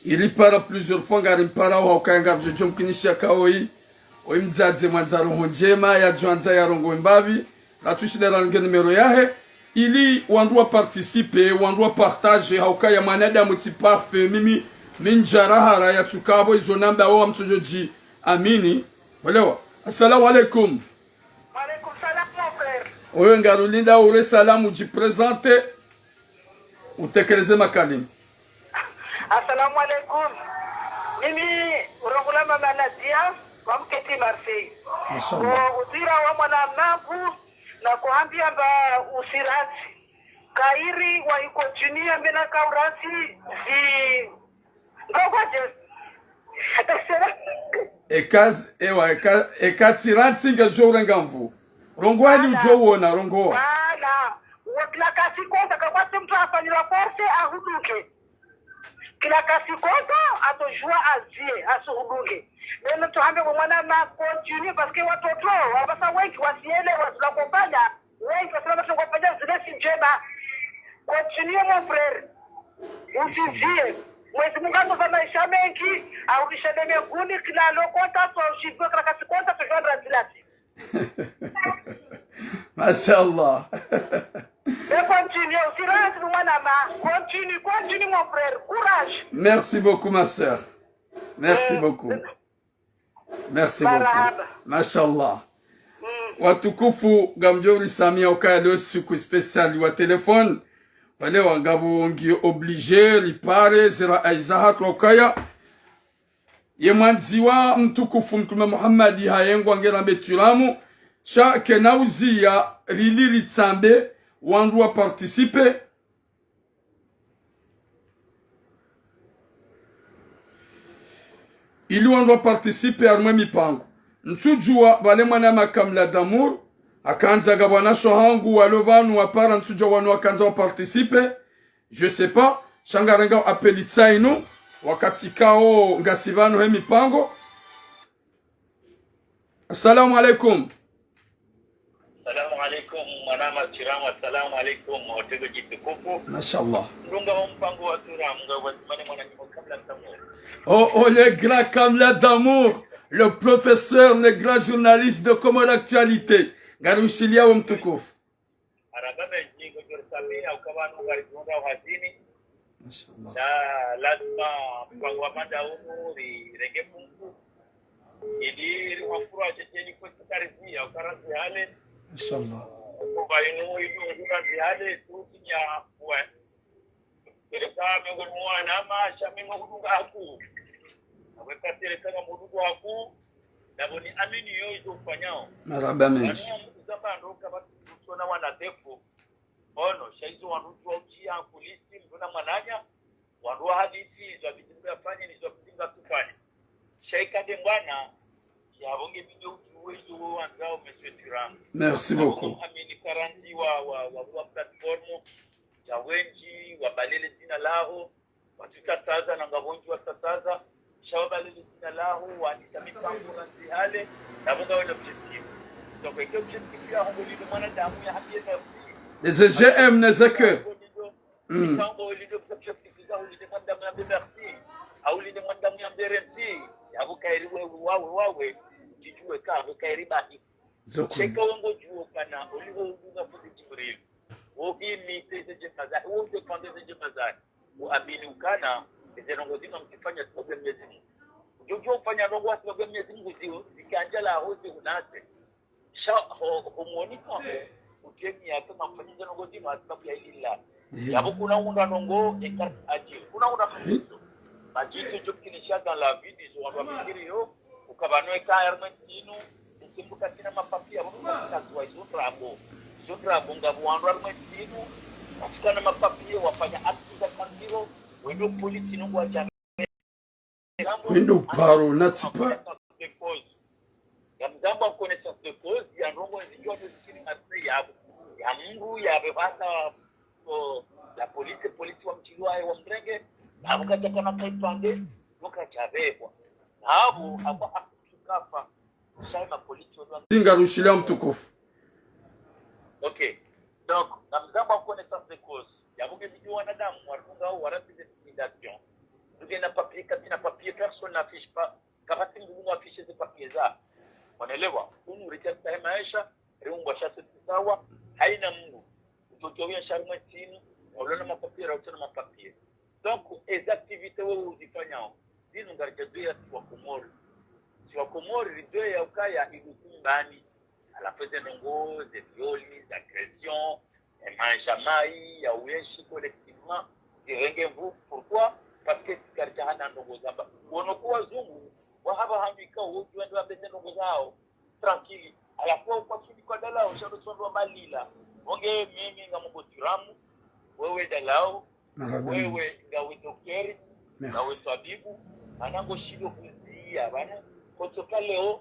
ilipara plusieurs fois ngarimpara wa ukanga jojo mkinishia kaoi oimdzaze mwanzaro honjema ya jwanza ya rongo mbavi la tushida range numero yahe ili wandu participer wandu partage haukaya mwanadamu ti parfait mimi minjarahara ya tukabo izo namba wa mtojoji amini walewa. Assalamu alaikum. Wa alaikum salam mon frère. Oyo ngarulinda ure salamu jipresente utekeleze makalim. Assalamu alaikum. Mimi urongula mama Nadia wa mketi Marseille. Mashallah. Udira wa mwanangu na kuambia mba usirati kairi wa ikochinia mbena kaurasi zi ngogoje hatasera ekatsiranti nga jorengamvu rongo ali ujowona rongo bana wakila kasi kwanza kakwasi mtu afanyira force ahuduke kila kasi kwanza atojua azie asuhuduke neno tuhambe mwana na continue parce que watoto wabasa wengi wasielewa tunakofanya wengi wasema tunakofanya zile si njema. Continue mon frère usizie mwezi Mungu atoza maisha mengi arudishe deme nguni kila lokota tushikwe kila kasi kwanza tujua razilati. Mashallah. Continue, continue mon frère, courage. Merci beaucoup ma sœur. Merci beaucoup. Merci beaucoup. Mashallah. Watukufu gamjori samia okaya leo siku special wa telefone. Wale wangabu ngi obligé lipare zira aizahat okaya. Yemwanziwa mtukufu mtume Muhammad hayengwa ngera betulamu. Sha kenauzia lili tsambe wandu participer ili wandu participer armwe mipango ntujua bale mwana makamla d'amour akanza gabwana shohangu walobanu wapara ntujua wanu akanza participer je sais pas shangarenga apelitsaino wakati kao ngasibano he mipango. Assalamu alaikum. Assalamu alaikum mwanama chiramu. Assalamu alaikum watego jitukufu. Mashallah. Ndunga wa mpango wa tura mga watumane mwana nyimo kamla d'amour. Oh le grand Kamla d'amour, le professeur, le grand journaliste de Comore Actualité. Garushilia wa mtukufu. Arababe jingo jorsami au kabanu garizunga wazini. Mashallah. Na lazima mpango wa manda umu rege mungu. Ili wafura cheteni kwa tukarizi au karazi hale. Inshallah. Kwa inu ilu karazi tuki ya kuwe. Ile kama mungu mwana masha mungu aku. Aweka kama mungu aku. Naboni amini yoyo ufanyao. Maraba menshi. Zamba ndoka batu kutona wanadefu. Ono shaizo wanutu wa ujia polisi mbuna mananya. Wanua hadithi za vitimbu ya fanya ni za kutinga kufanya. Shaikade mwana ya bonge video uwezo wanzao monsieur Turam. Merci beaucoup. Amini karanti wa platformu ya wenji wabalele jina lao watikataza na ngabonji watataza shawabalele jina lao waandika mipango na zihale na bonga wena objective. Donc eke objective ya hongolido mwanadamu ya hapie na Les GM nezeke. mipango ilido objective za ulide mwanadamu ya beberti au ulide mwanadamu ya berenti ya bukairi wawe jijue ka bukairi baki cheka wango juo kana uligo unga futi Jibril wogi mite zeje mazari wogi pande zeje mazari uamini ukana ezenongo zima mkifanya sababu Mwenyezi Mungu jojo ufanya rongo wa sababu Mwenyezi Mungu zio zikianjala hozi unate sha homoni kwa utemi ya kama mfanyije rongo zima sababu ya ilila yabo kuna unda rongo ekar aji kuna unda mfanyije majitu jokinisha dans la vie des gens wa fikiri yo ukabanwe ka inu simbuka tina mapapia wabunga kwa isotrabo ngabu wandu armetinu afukana mapapia wafanya akti za kandiro wendo polisi nungu wajame wendo paro natipa ya mzamba connaissance de cause ya ndongo nzijua nzikini masri ya mungu ya bebasa la polisi wa mchiliwa wa mrenge na mkachaka na kaipande mkachabebwa na habu hapa akutukafa shaima polisi wa Singa rushilia mtukufu. Ok. Donc, dans la connaissance de cause, il y a beaucoup de wanadamu warunga au warati de intimidation. Nous na papier, quand na papier, personne n'affiche pas. Kabati ngumu affiche ces papiers là. Unaelewa? Unu reketa maisha, riungo shatu sawa, haina Mungu. Mtoto uzoea sharmatini wala mapapia au tena mapapia donc les activités wewe uzifanyao dinu ngarjadia kwa Komori ridoya ya ukaya igukumbani à la fête de Nongo, des viols, d'agressions, des manjamai, ya uyeshi collectivement, vous pourquoi? Parce que Karjahana Nongo Zamba. Wonokuwa zungu, wahaba hamika, wujuendo wa bete Nongo zao, tranquille. À la fois, kwa chini kwa dalao, shano sondo malila. Onge mimi nga mungo tiramu, wewe dalao, wewe ngawe dokteri, ngawe tabibu, anango shido kuzia, bana. Kutoka leo,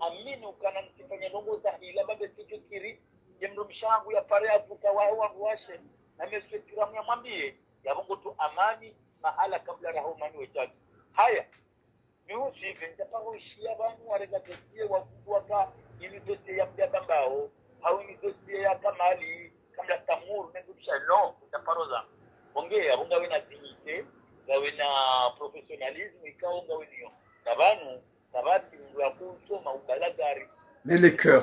amini ukana nifanya Nongo za hila babe tikiri yemro mshangu ya pare avuka wangu washe na mesekiramu ya mwambie ya Mungu tu amani mahala kabla raho mani wechaji haya ni usive nitapako ishia banu warega tesie wakuwaka university ya mbao au university ya kamali kabla tamuru nengudisha no utaparoza ongea unga wena dignité gawe na professionnalisme ikao ngawe niyo tabanu tabati mwa kusoma ubalagari mais les cœurs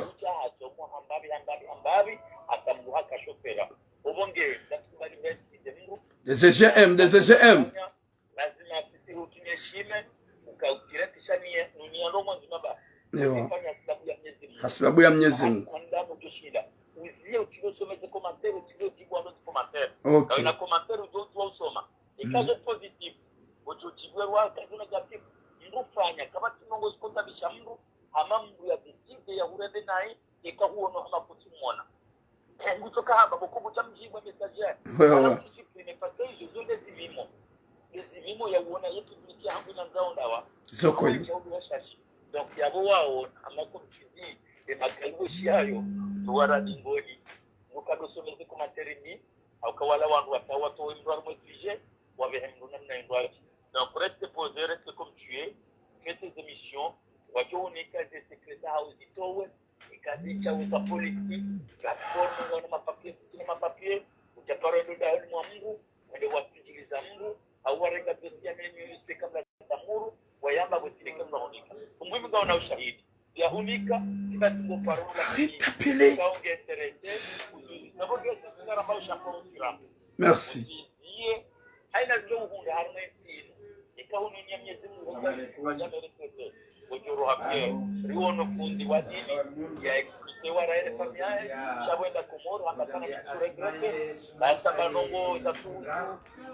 des EGM sababu ya Mwenyezi Mungu okay na commentaire zote usoma ikaje positive uchochibwe wake kuna negative ngufanya kama Mungu sikontabisha Mungu amambu ya bitide ya urende naye ikahuono ama kutimona ngutoka hapa bukubu cha mjibwa message yake nimepata hizo zote zilimo ya uona yetu tulikia hangu na nzao ndawa soko donc yabo wao amako mchidi makalibo shiayo tuwara dingoni mukado someze commentaire ni au kawala wangu watawa to imbar motive wabehemdu namna indwa donc reste poser reste comme tu es fais tes émissions wajonika de secrétaire auditowe ikazicha uza politique platform na mapapier utapara ndo ndani mwa Mungu wale wapinjiliza Mungu au warega pesia menu kabla tamuru wayamba kutileka mnaonika umuhimu gaona ushahidi ya hunika kila tungo parola tapile kaonge interesse naboga tsara ba ushapo kira merci haina ndio hunda harma ntino ikahunu nyamyezi Mungu yamerekete ujuru hapo riwono fundi wa dini ya ekuse waraele familia shabwenda Komoro hapa kana kuregrete basa banongo za tu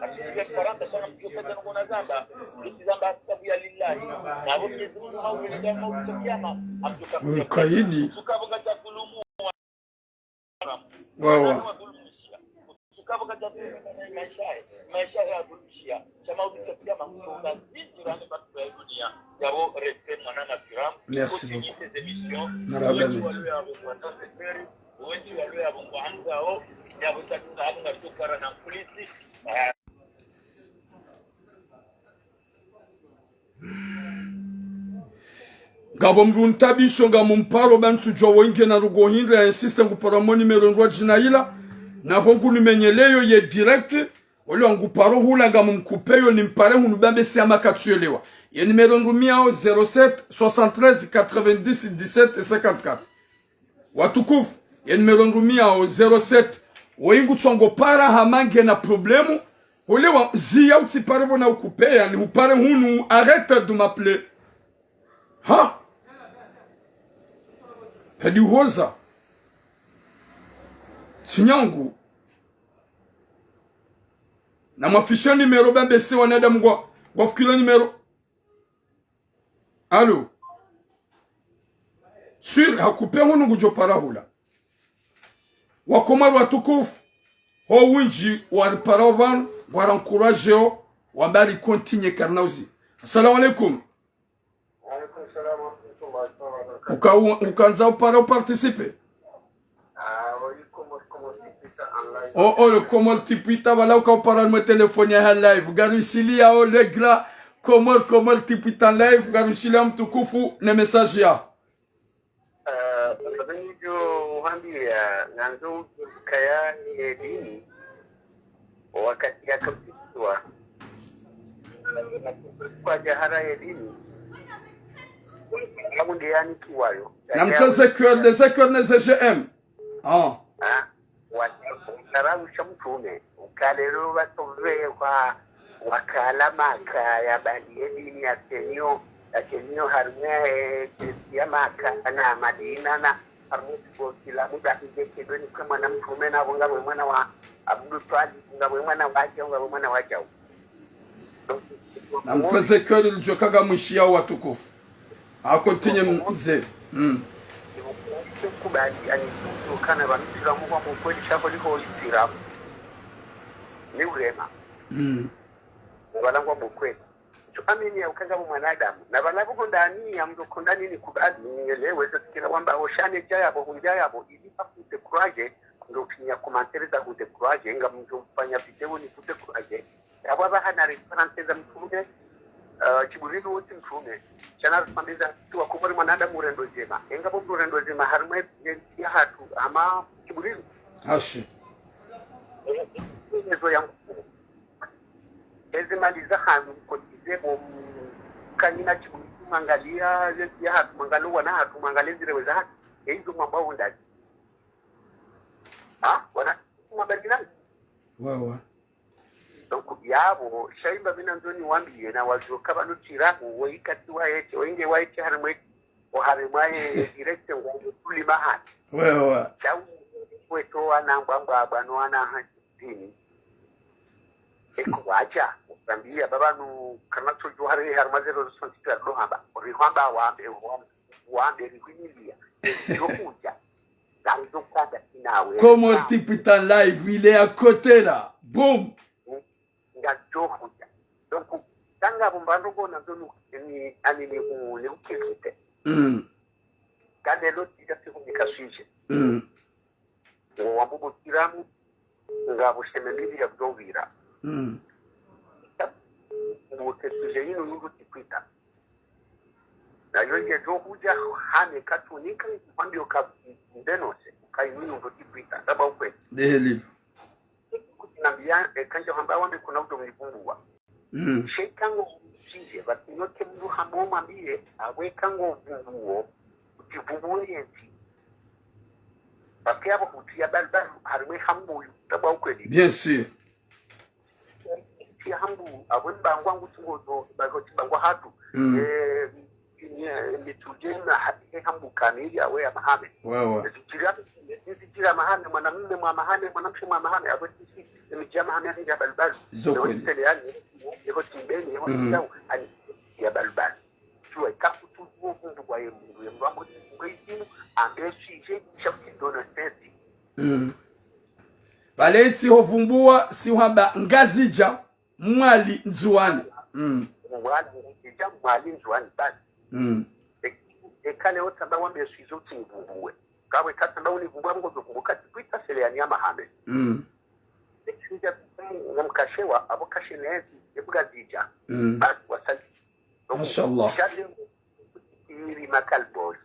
achike 40 sana mtoka Nongo na Zamba kitizamba sababu ya lillahi na Mwenyezi Mungu mawili kama utakiyama amtuka kaini tukaboga za dhulumu wawa tukaboga za maisha ya dhulumishia chama utakiyama kutoka zindani batu ya dunia yabo respect mwana na kiram merci ces émissions marabani wetu walio abungu angao ya butatunga abunga tukara na polisi ngabo mruntabisho ngamo mparo bantu jwa wenge na rugohindra ya insiste nguparo mo numero ndwa jinaila na bonku nimenyeleyo ye direct wali nguparo hula ngamo mkupeyo ni mpare hunu bambe si amakatuelewa ye numero ndumia 07 73 90 17 54 watukufu ye numero ndumia 07 wengu tsongo para hamange na problemu wale wa zia utipare bona ukupeya ni upare hunu arrête de m'appeler ha hadihoza sinyangu na mafisha numero babese wanada mgwa wafikila numero allo sur hakupe hunu kujopara hula wakomaru watukufu ho winji wariparavan warankurajeo wambari kontinye karnauzi assalamu alaikum ukanza upara participer le Komor tipita wala ukapara mo telefone ya live garusilia o le gra Komor tipita live garusilia mtukufu na message ya ndio hambia nanzo kaya ni dini wakati yakapitwa kwa jahara ya dini yani kiwayo na mtose cœur des écoles des EGM karamu cha mtume ukalelo batove kwa wakala maka ya bali edini ya kenyo harme ya maka na Madina na harmu kwa kila muda hije kidoni kama na mtume na bonga mwana wa Abdul Twali bonga mwana wake bonga mwana wake na mkweze kweli lijokaga mwishi yao watukufu akontinye mzee kubali kana bantu kwa mkweli chako liko isiramu ni urema walangwa mkweli tuamini ya ukaza mwanadamu na balabu ndani ya mtu ndani ni kubali nielewe sikira kwamba oshane jaya hapo kunjaya hapo ili apute courage ndio kinya commentaire za kute courage nga mtu mfanya video ni kute courage hapo hana reference za mtume Jibril wote mtume chana kumaliza tu akubali mwanadamu urendo jema enga bobu urendo jema harma ya hatu ama Jibril hashi hizo yangu ezimaliza hanu kotizebo kanina Jibril mangalia ya hatu mangalo wana hatu mangalia zireweza hatu hizo mambo ndani wana mabadilika wawa yabo shaimba binanzoni wambiye na wajoka banukiraho wayikati wayeche wenge wayeche harimwe oharimwaye direct ngo tuli mahali wewe chawu weto anangwangwa abano ana hadini eko wacha tambia babanu kana tojo hari harmazero sontika dohamba orihamba waambe rikwinilia yokuja danzo kada inawe comme tipita live il est à côté là boum ngajokuja donc tanga bombando kona zonu ni anini ule ukikite kade loti kasi kumikashije wambugo kiramu ngabo shememili ya dovira ngote suje yino nugu tipita na yoje jokuja hane katunika kwambio ka ndenose kai yino nugu tipita saba ukwe deheli nambia kanja hamba wambe kuna udo mlipungua shekango chije bati yote mdu hambo mwambie awe kango vunguo utivumbuli enti baki hapo kutia balbal harwe hambo taba ukweli bien sûr tia hambo awe mbangwa ngutungozo bagotibangwa hatu mitujena hadi hambo kamili awe ya mahame wawa nzijira mahame mwanamume mwa mahame mwanamke mwa mahame awe mjama mahame ya balbal zokweli yani yego timbeni yego tijau ani ya balbal tuwe kapu tuwo mundu kwa mundu yambo ngwitimu ambeshije chapti dona senti baleti hovumbua si hamba ngazija mwali nzuani mwali nzuani basi ekale otamba wambe shizo tinguwe kawe katamba univumbua ngo zokumbuka twita sele ya mahame Sija ngamkashewa abo kashenezi ebugazija basi wasali mashallah iri makalbol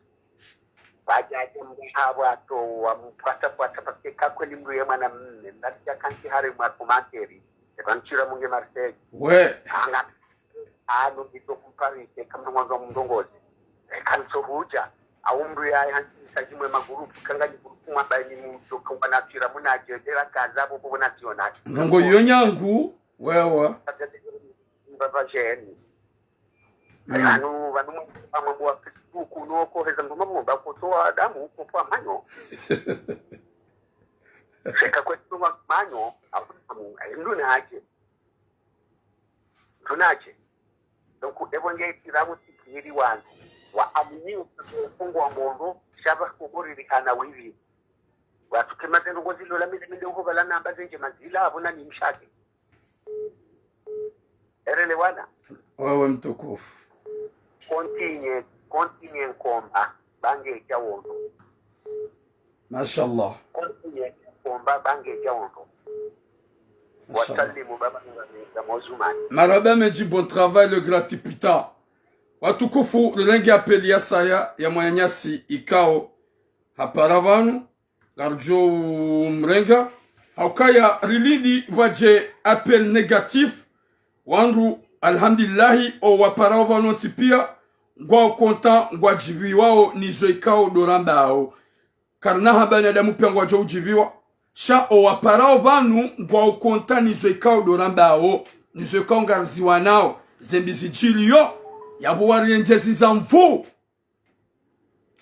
bajaje mhabo ato wampata pake kakweli mruye mwana mme ndatia kanti hari mwakumateri ekanchira munge Marseille we anga ano bito kumparite kama mwanzo mndongozi kanso huja au mruye hanti sajimwe magurupu kangaji gurupu mabani mtu kwa natira munajedera kazabo kubona tionati ngo yonyangu wewe baba jeni anu vanu mambo wa Facebook noko heza ngoma bakotoa Adamu kwa manyo sheka kwetu manyo nduna aje tunaje donc ebonge kiramu tikiri wangu wa amini ufungo wa mondo shaba kuboriri kana wivi watu kemaze ngozi lola mimi ndio bala namba zenje mazila abona ni mshake erelewana wewe mtukufu continue komba bange jawondo mashallah continue komba bange jawondo wasallimu baba na mozumani maraba meji bon travail le gratipita watukufu lengi apeli ya saya ya mwanyasi ikao haparavanu garjo mrenga haukaya rilidi waje apel negatif wandu alhamdulillahi o waparavanu tipia ngwa konta ngwa jibiwao nizo ikao doramba ao karna habana damu pia ngwa jo ujibiwa sha owaparao banu ngwa ukonta nizo ikao dorambao nizo ikao ngarziwa nao zembizi jilio yabu warienjezi za mvu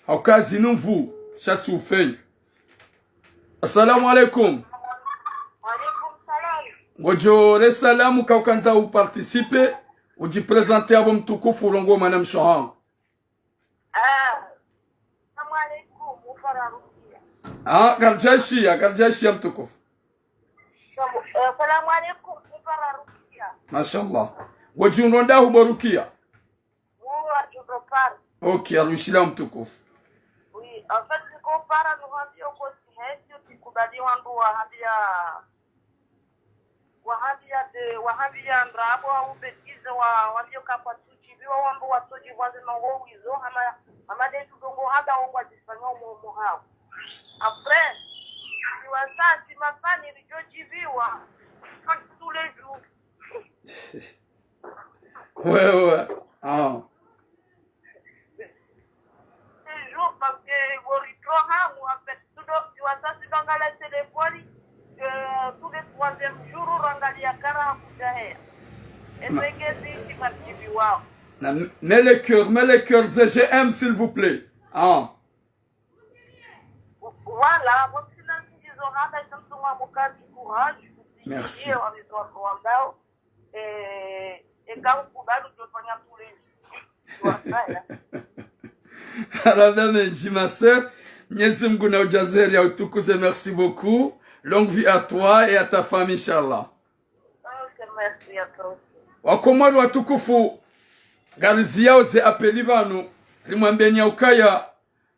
haukazi numvu shatsi ufenyi. Assalamu alaikum. Alaikum salam. Ngojore salamu kaukanza uparticipe ujipresente abo mtukufu urongo manam shohang. Assalamu alaikum ufararukia. Garjashi ya mtukufu. Assalamu alaikum ufararukia. Mashallah. Ngojunonda huborukia. Uwa judopar. Okay, alushila mtukufu. Oui, en fait, c'est qu'on parle à nous rendre au quotidien, c'est qu'on a dit wahabia ndrabo au betize wambio kapwa tuchibiwa wambo watoji wazi na wizo ama de tudongo hada wangwa jispanyo mo hao. Après, si wasasi mafani rijojibiwa tous les jours. Ouais. Ah. Parce que vous retrouvez en fait tout le wasasi dans la téléphone tous les troisième jours rangalia kara kujahea esegezi timartibi wao. Mets les cœurs ZGM s'il vous plaît. Ah. Voilà, moi c'est là que ils ont ramené tout mon avocat du courage. Merci. Et quand vous pouvez nous faire tous les jours. Radame ma sœur, Mwenyezi Mungu na ujazeri ya utukuze, merci beaucoup. Longue vie à toi et à ta famille, Inch'Allah. Merci à toi. Wakomali watukufu, garizi yao ze apeli banu, limwambeni ya ukaya,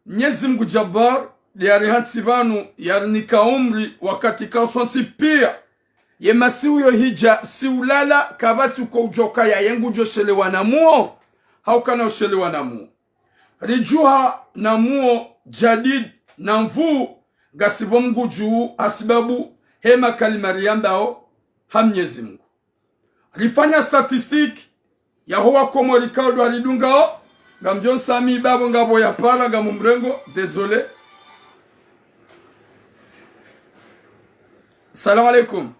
Mwenyezi Mungu Jabbar, liyari hansi banu, yari nika umri, wakati kausonsi pia, yemasi uyo hija, si ulala, kabati uko ujoka ya yengu joshelewa na muo, haukana ushelewa na muo. Rijuha na muo jadid na mvu gasibo Mungu juu asibabu hema kalimari yambao ha Mwenyezi Mungu. Rifanya statistik ya hoa komo Ricardo alidungao gamjon sami babo ngabo ya pala gamumrengo désolé. Salam alaikum.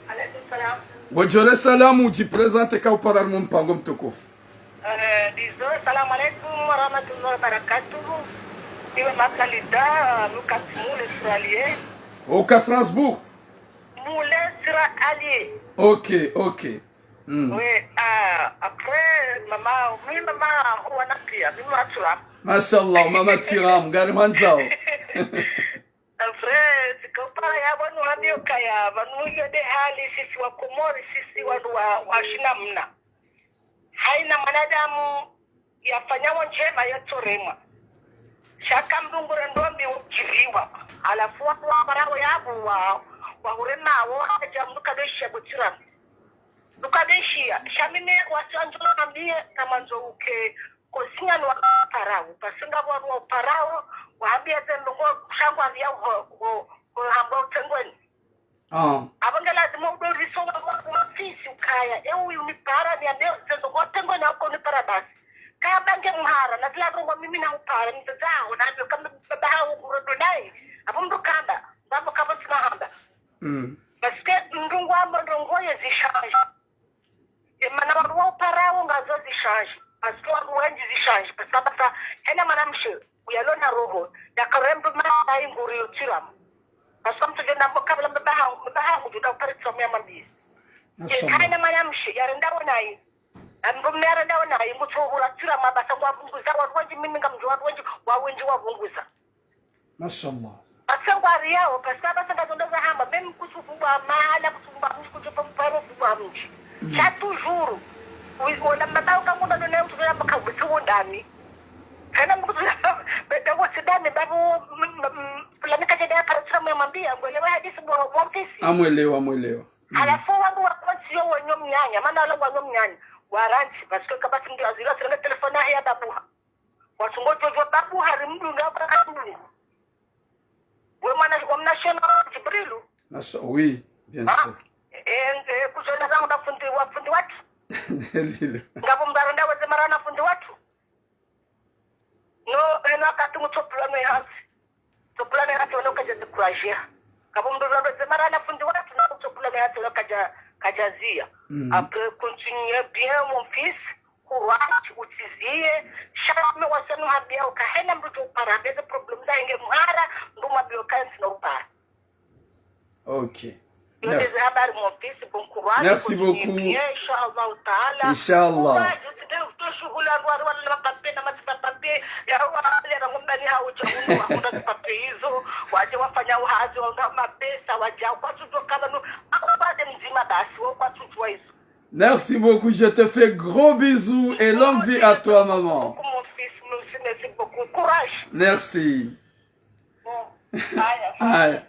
Alaikum salam. Wajore salamu ujipresente ka uparar mumpango mtukufu. Dizo, salam alaikum wa rahmatullahi wa barakatuh. Iwe makalida, Lucas Moule sera allié. Au Strasbourg. Moule sera allié. Ok. Oui, après, maman, Juana Pia, maman Turam. Mashallah, mama Tiram, gari manzao. Après, c'est comme par ya wanu hamio kaya, wanu yode hali sisi wa Komori, sisi wanu wa Shinamna. Haina manadamu yafanyawo njema yotorema. Shaka mdungure ndombi ukiriwa. Alafu watu wa marawo yabu wa urenawo haja mnukadeshi ya butiram. Nukadeshi ya shamine wasanjuna nambie na manzo uke kosinya ni wakaparawo. Pasinga wanu wa uparawo wahabia zendungo shangwa vya hamba utengweni. Abangela zimodo risowa wafisi ukaya. Ewu unipara ni andeo zendungo utengweni wako unipara basi. Kaya bange muhara na zila rongo mimi na upara nitazao na hivyo kama babaha urodonai hapo mdo kanda babu kama tunahamba basike ndungu amba ndungu ye zishanji mana waruwa upara ungazo zishanji basike waruwenji zishanji basabasa hena manamshe uyalona roho ya karembu maa inguri utiram basika mtu jenda mbokabla babaha ngujuda upari tusomia mambizi hena manamshe ya rendawo nai Mbumera ndawo na imuthobula tsira mabasa ngwavunguza watwanji mimi ngamju watwanji wawenji wavunguza. Mashallah. Asangwari yao pasaba sangazonda za hamba mimi kutufuba mahala kutufuba mji kutupa mparo fuba mji. Cha toujours. Wona mabao kangunda ndo nayo tuya baka wethu ndani. Kana mkutuya beta wosidani babu planika jeda para tsama mambia ngwelewa hadisi bwa ofisi. Amwelewa. Alafu wangu wakonsi yo wanyomnyanya maana la wanyomnyanya. Waranchi basika kabati ndio azira siranga telefona ya babuha watungo jojo babuha rimdu ngapa katu we mana kwa national Jibrilu oui bien sûr kusona zangu ndafundi watu ngapo mbaranda wa marana fundi watu no ena katu mutopulane hasi topulane hasi wanoka jende encourager. Kama mtu anasema mara anafundi watu na kuchukua na hata kajazia. Après continuer bien mon fils. Courage, utilie. Chama wasanu habia ukahena mtu parabeze problem da inge mara nduma biokansi na upara. OK. Merci. Bon courage. Merci beaucoup. Inch'Allah. Inch'Allah. Merci beaucoup, je te fais gros bisous et longue vie à toi, maman. Merci beaucoup, courage. Merci. Aye.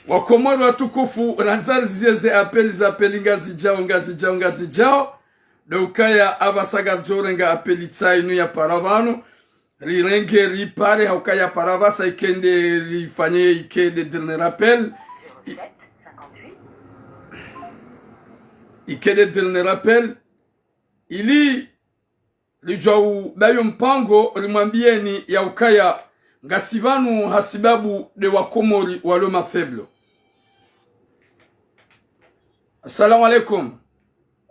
Wakomoro watukufu ranzari ziyeze apeli ngazi jao Daukaya abasaga jorenga apeli tsainu ya paravano rirenge ripare haukaya paravasa ikende rifanye ikende dernier rappel ikende dernier rappel ili lijau dayo mpango limwambieni ya ukaya ngasibanu hasibabu de wakomori waloma faible. Assalamu alaikum.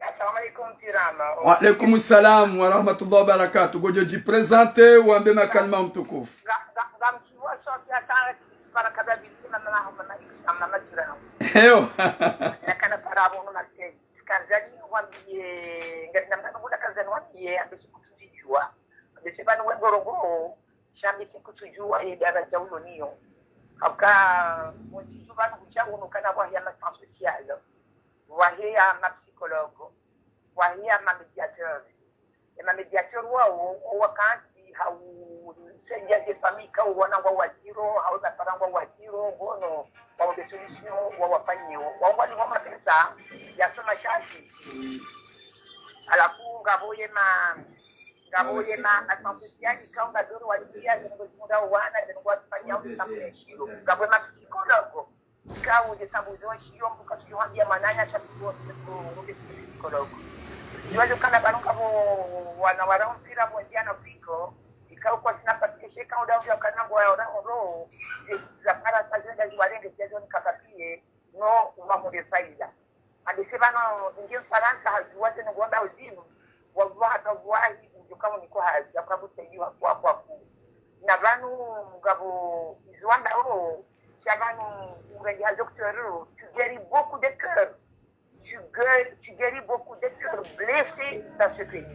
Assalamu alaikum tirama. Wa alaikum salam wa rahmatullahi wa barakatuh. Gojo jipresente uambe makalima mtukufu. Gamkiwa sote atara para kada bisima na homa na majira. Eyo. Nakana parabo no marke. Kanzani wambie ngana mbuda kanzani wambie ambikutujua. Ndisebana wengorogo shambi kutujua idara za ulonio. Aka mtizu bana kuchangu nokana kwa ya ma social. Wahia ma psychologue. Wahia ma médiateur. Et ma médiateur wao wakati hau saidia des familles ka wana wa waziro hau na parangwa waziro bono wa de solution wa wafanyo wa wali wa pesa ya soma shashi alafu ngaboye ma asambutiani kaunga doro walia ndio wana ndio wafanya utamshiro ngaboye ma psychologue kawo de sambuzo shiro mbuka tuliwambia mananya cha ngombe psychologue ndio kana banuka bo wana mpira mwendiana fiko ikao kwa sinapatishe kama ndio ndio kana ngwa ya ro za para sajenda ziwarenge jezo nikakapie no umamure faida adisebano ndio Faransa haziwate ngomba uzimu wallahi ndio kama niko hazi akabutejiwa kwa na banu ngabo izwanda ro chabanu ngi ha docteur tu guéris beaucoup de cœur tu guéris beaucoup de cœurs blessés dans ce pays.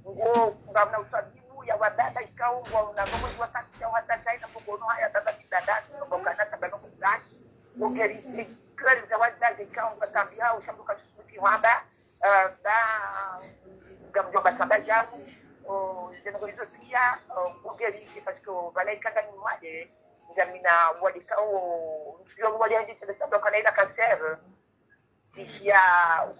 Ngo ngabna usabibu ya wadada ikao na ngomo wataki wataka ina pokono haya tata dada ngokana tabano kudani ngo guéris les cœurs za wadada ikao batambia ushambuka tusuki wanda da gamjomba sabajabu je ngo hizo pia ngo guéris parce que valaika kani mwaje ngamina wadikao ndio walianza tena kana ila cancer kisha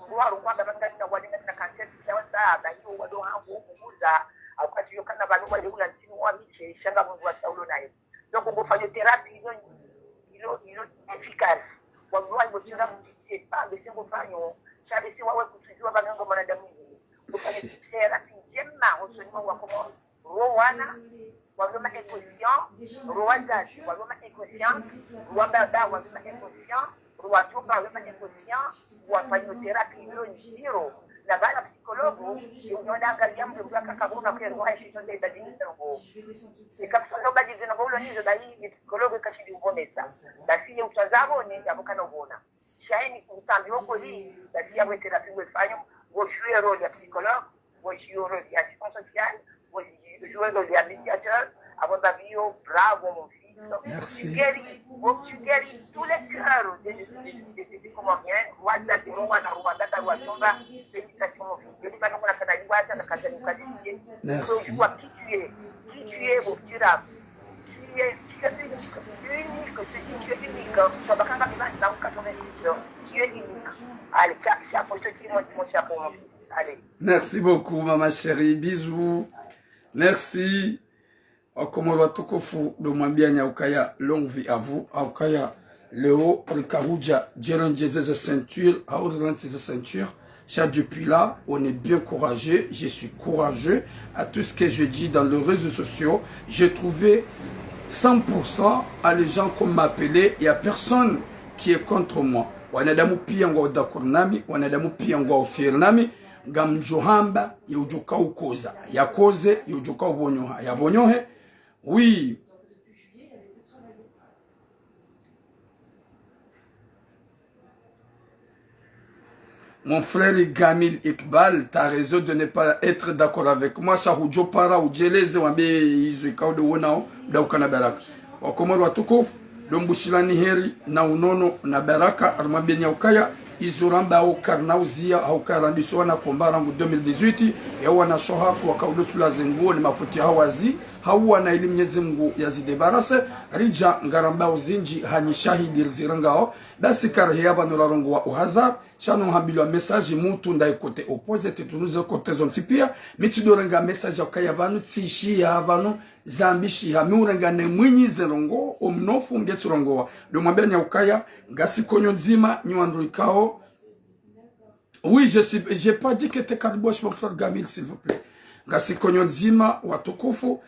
uruwa rwanda bangana walinga na cancer kisha wasa hiyo wado hangu kuguza wakati yo kana balo wale una timu wa miche shanga mungu wa saulo naye donc on fait une thérapie ilo efficace wallahi mtira mtitie pande sio fanyo chabe si wawe kutujua bangango mwanadamu ufanye thérapie njema usoni wa komo rowana waloma inconscient rowaza waloma inconscient wabada waloma inconscient rowatumba waloma inconscient wafanye thérapie ilo njiro na bana psikologo unaangalia mtu kwa kakabuna kwa roho hizo ndio badilika ngo ikapsolo badilika ngo nizo dai psikologo kashidi ubonesa basi utazamo ni ndabuka na ubona shaini kutambi wako hii basi ya thérapie wefanyo wo jouer rôle ya psikologo wo jouer rôle ya assistant social wo jouer rôle ya médiateur avant d'avio bravo mon fils. Merci. Tu guéris tous les cœurs de comment bien wanda de Rwanda ta wasonga félicitations mon fils. Je dis pas qu'on a fait wanda na kaza nikadiye. Merci. Qui tu es mon petit rap. Tu es unique, tu es unique. Ça va quand même dans 90. Tu es unique. Allez, ça pour ce qui mon chapeau mon fils. Allez. Merci beaucoup maman chérie, bisous. Merci. Wakomoro watukufu domwambia nyaukaya longue vie à vous. Aukaya Léo Rikarouja Djerenjeze ceinture, Aourense ceinture. Depuis là, on est bien courageux. Je suis courageux à tout ce que je dis dans les réseaux sociaux. J'ai trouvé 100% à les gens qu'on m'appelait, il n'y a personne qui est contre moi. Wanadamu pia ngwa udakuru nami, wanadamu pia ngwa ufiri nami, gamjohamba yujuka ukoza, yakoze yujuka ubonyoha, yabonyohe, oui. Mon frère Gamil Iqbal, tu as raison de ne pas être d'accord avec moi. Shahujo para ujeleze wambe izuikao de wonao da ukana baraka. Wakomoro watukufu, dombushilani heri na unono na baraka armambe nyaukaya izuramba au karnauzia au karandiso na kombara mu 2018 ya wana shoha wakaudo tulazenguo ni mafuti hawazi hawa na elimu Mwenyezi Mungu yazidebarase rija ngaramba uzinji hanyishahidi zirangao basi karhiya banurarongo wa uhazar chano hambilwa message mutu ndai kote opposite tunuze kote zontipia mitidorenga message akaya banu tishi ya banu zambishi hamurenga ne mwinyi zerongo omnofu ngetsurongo do mwambenya ukaya ngasi konyo nzima nyandruikao. Oui, j'ai pas dit que t'es Kalibosh, mon frère Gamil, s'il vous plaît. Ngasi konyo nzima watukufu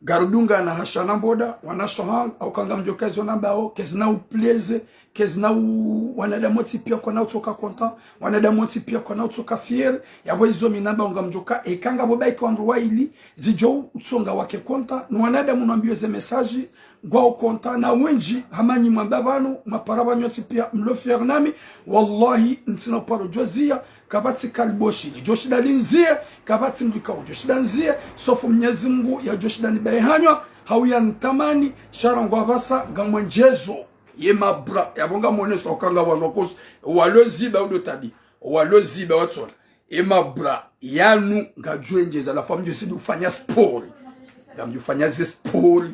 garudunga na hashana boda wanashohang au kanga mjoka zonambao kezna upleze kezna wanadamu tipia kwa na utoka konta wanadamu tipia kwa na utoka fier yabo izo minamba unga mjoka ekanga boba kwa ndwa ili zijo utsonga wake konta no wanadamu nambio ze message gwa konta na wenji hamanyi mwambabanu maparaba nyoti pia mlo fier nami wallahi ntina paro jozia kabati Kaliboshi ni Joshi dalinzie kabati mlikao Joshi danzie sofu Mwenyezi Mungu ya Joshi dani bayehanywa hauya ntamani sharangwa basa gamwenjezo ye mabra yabonga mone sokanga wanokos waloziba udotabi waloziba watsona ye mabra yanu ngajwenjeza la famille Joshi dufanya sport ngamjufanya ze sport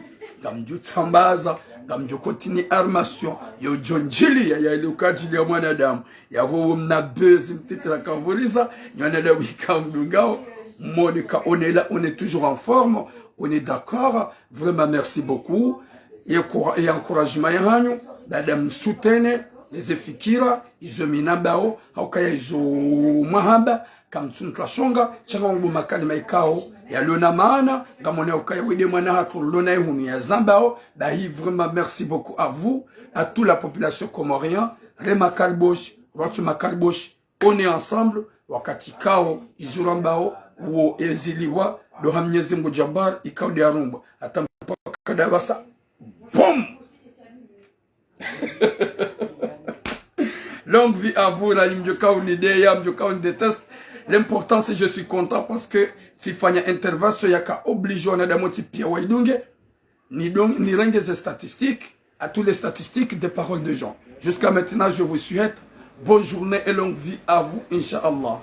ngamjutambaza ngamjo continue armation yo jonjili ya ile ukajili ya mwanadamu ya huo mnabezi mtitira kavoliza nyana da wikamdungao Monica on est là, on est toujours en forme, on est d'accord, vraiment merci beaucoup et encouragement yanyu madame soutene les efikira izo minambao haukaya izo mahamba kamtsun klashonga changa ngo makali maikao ya lona maana ngamone ukaya wede mwana hatu lona ihunu ya zambao bahi vraiment merci beaucoup à vous à toute la population comorienne Rema Kalibosh Rotuma Kalibosh on est ensemble wakati kao izurambao wo eziliwa do Mwenyezi Mungu Jabbar ikao de arumba atampaka davasa boum. Longue vie à vous, la mjoka unideya, mjoka déteste. L'important c'est que je suis content parce que si fanya intervention yaka obligé on a damoti pia waidunge ni renge des statistiques à tous les statistiques des paroles de gens. Jusqu'à maintenant je vous souhaite bonne journée et longue vie à vous, Inch'Allah.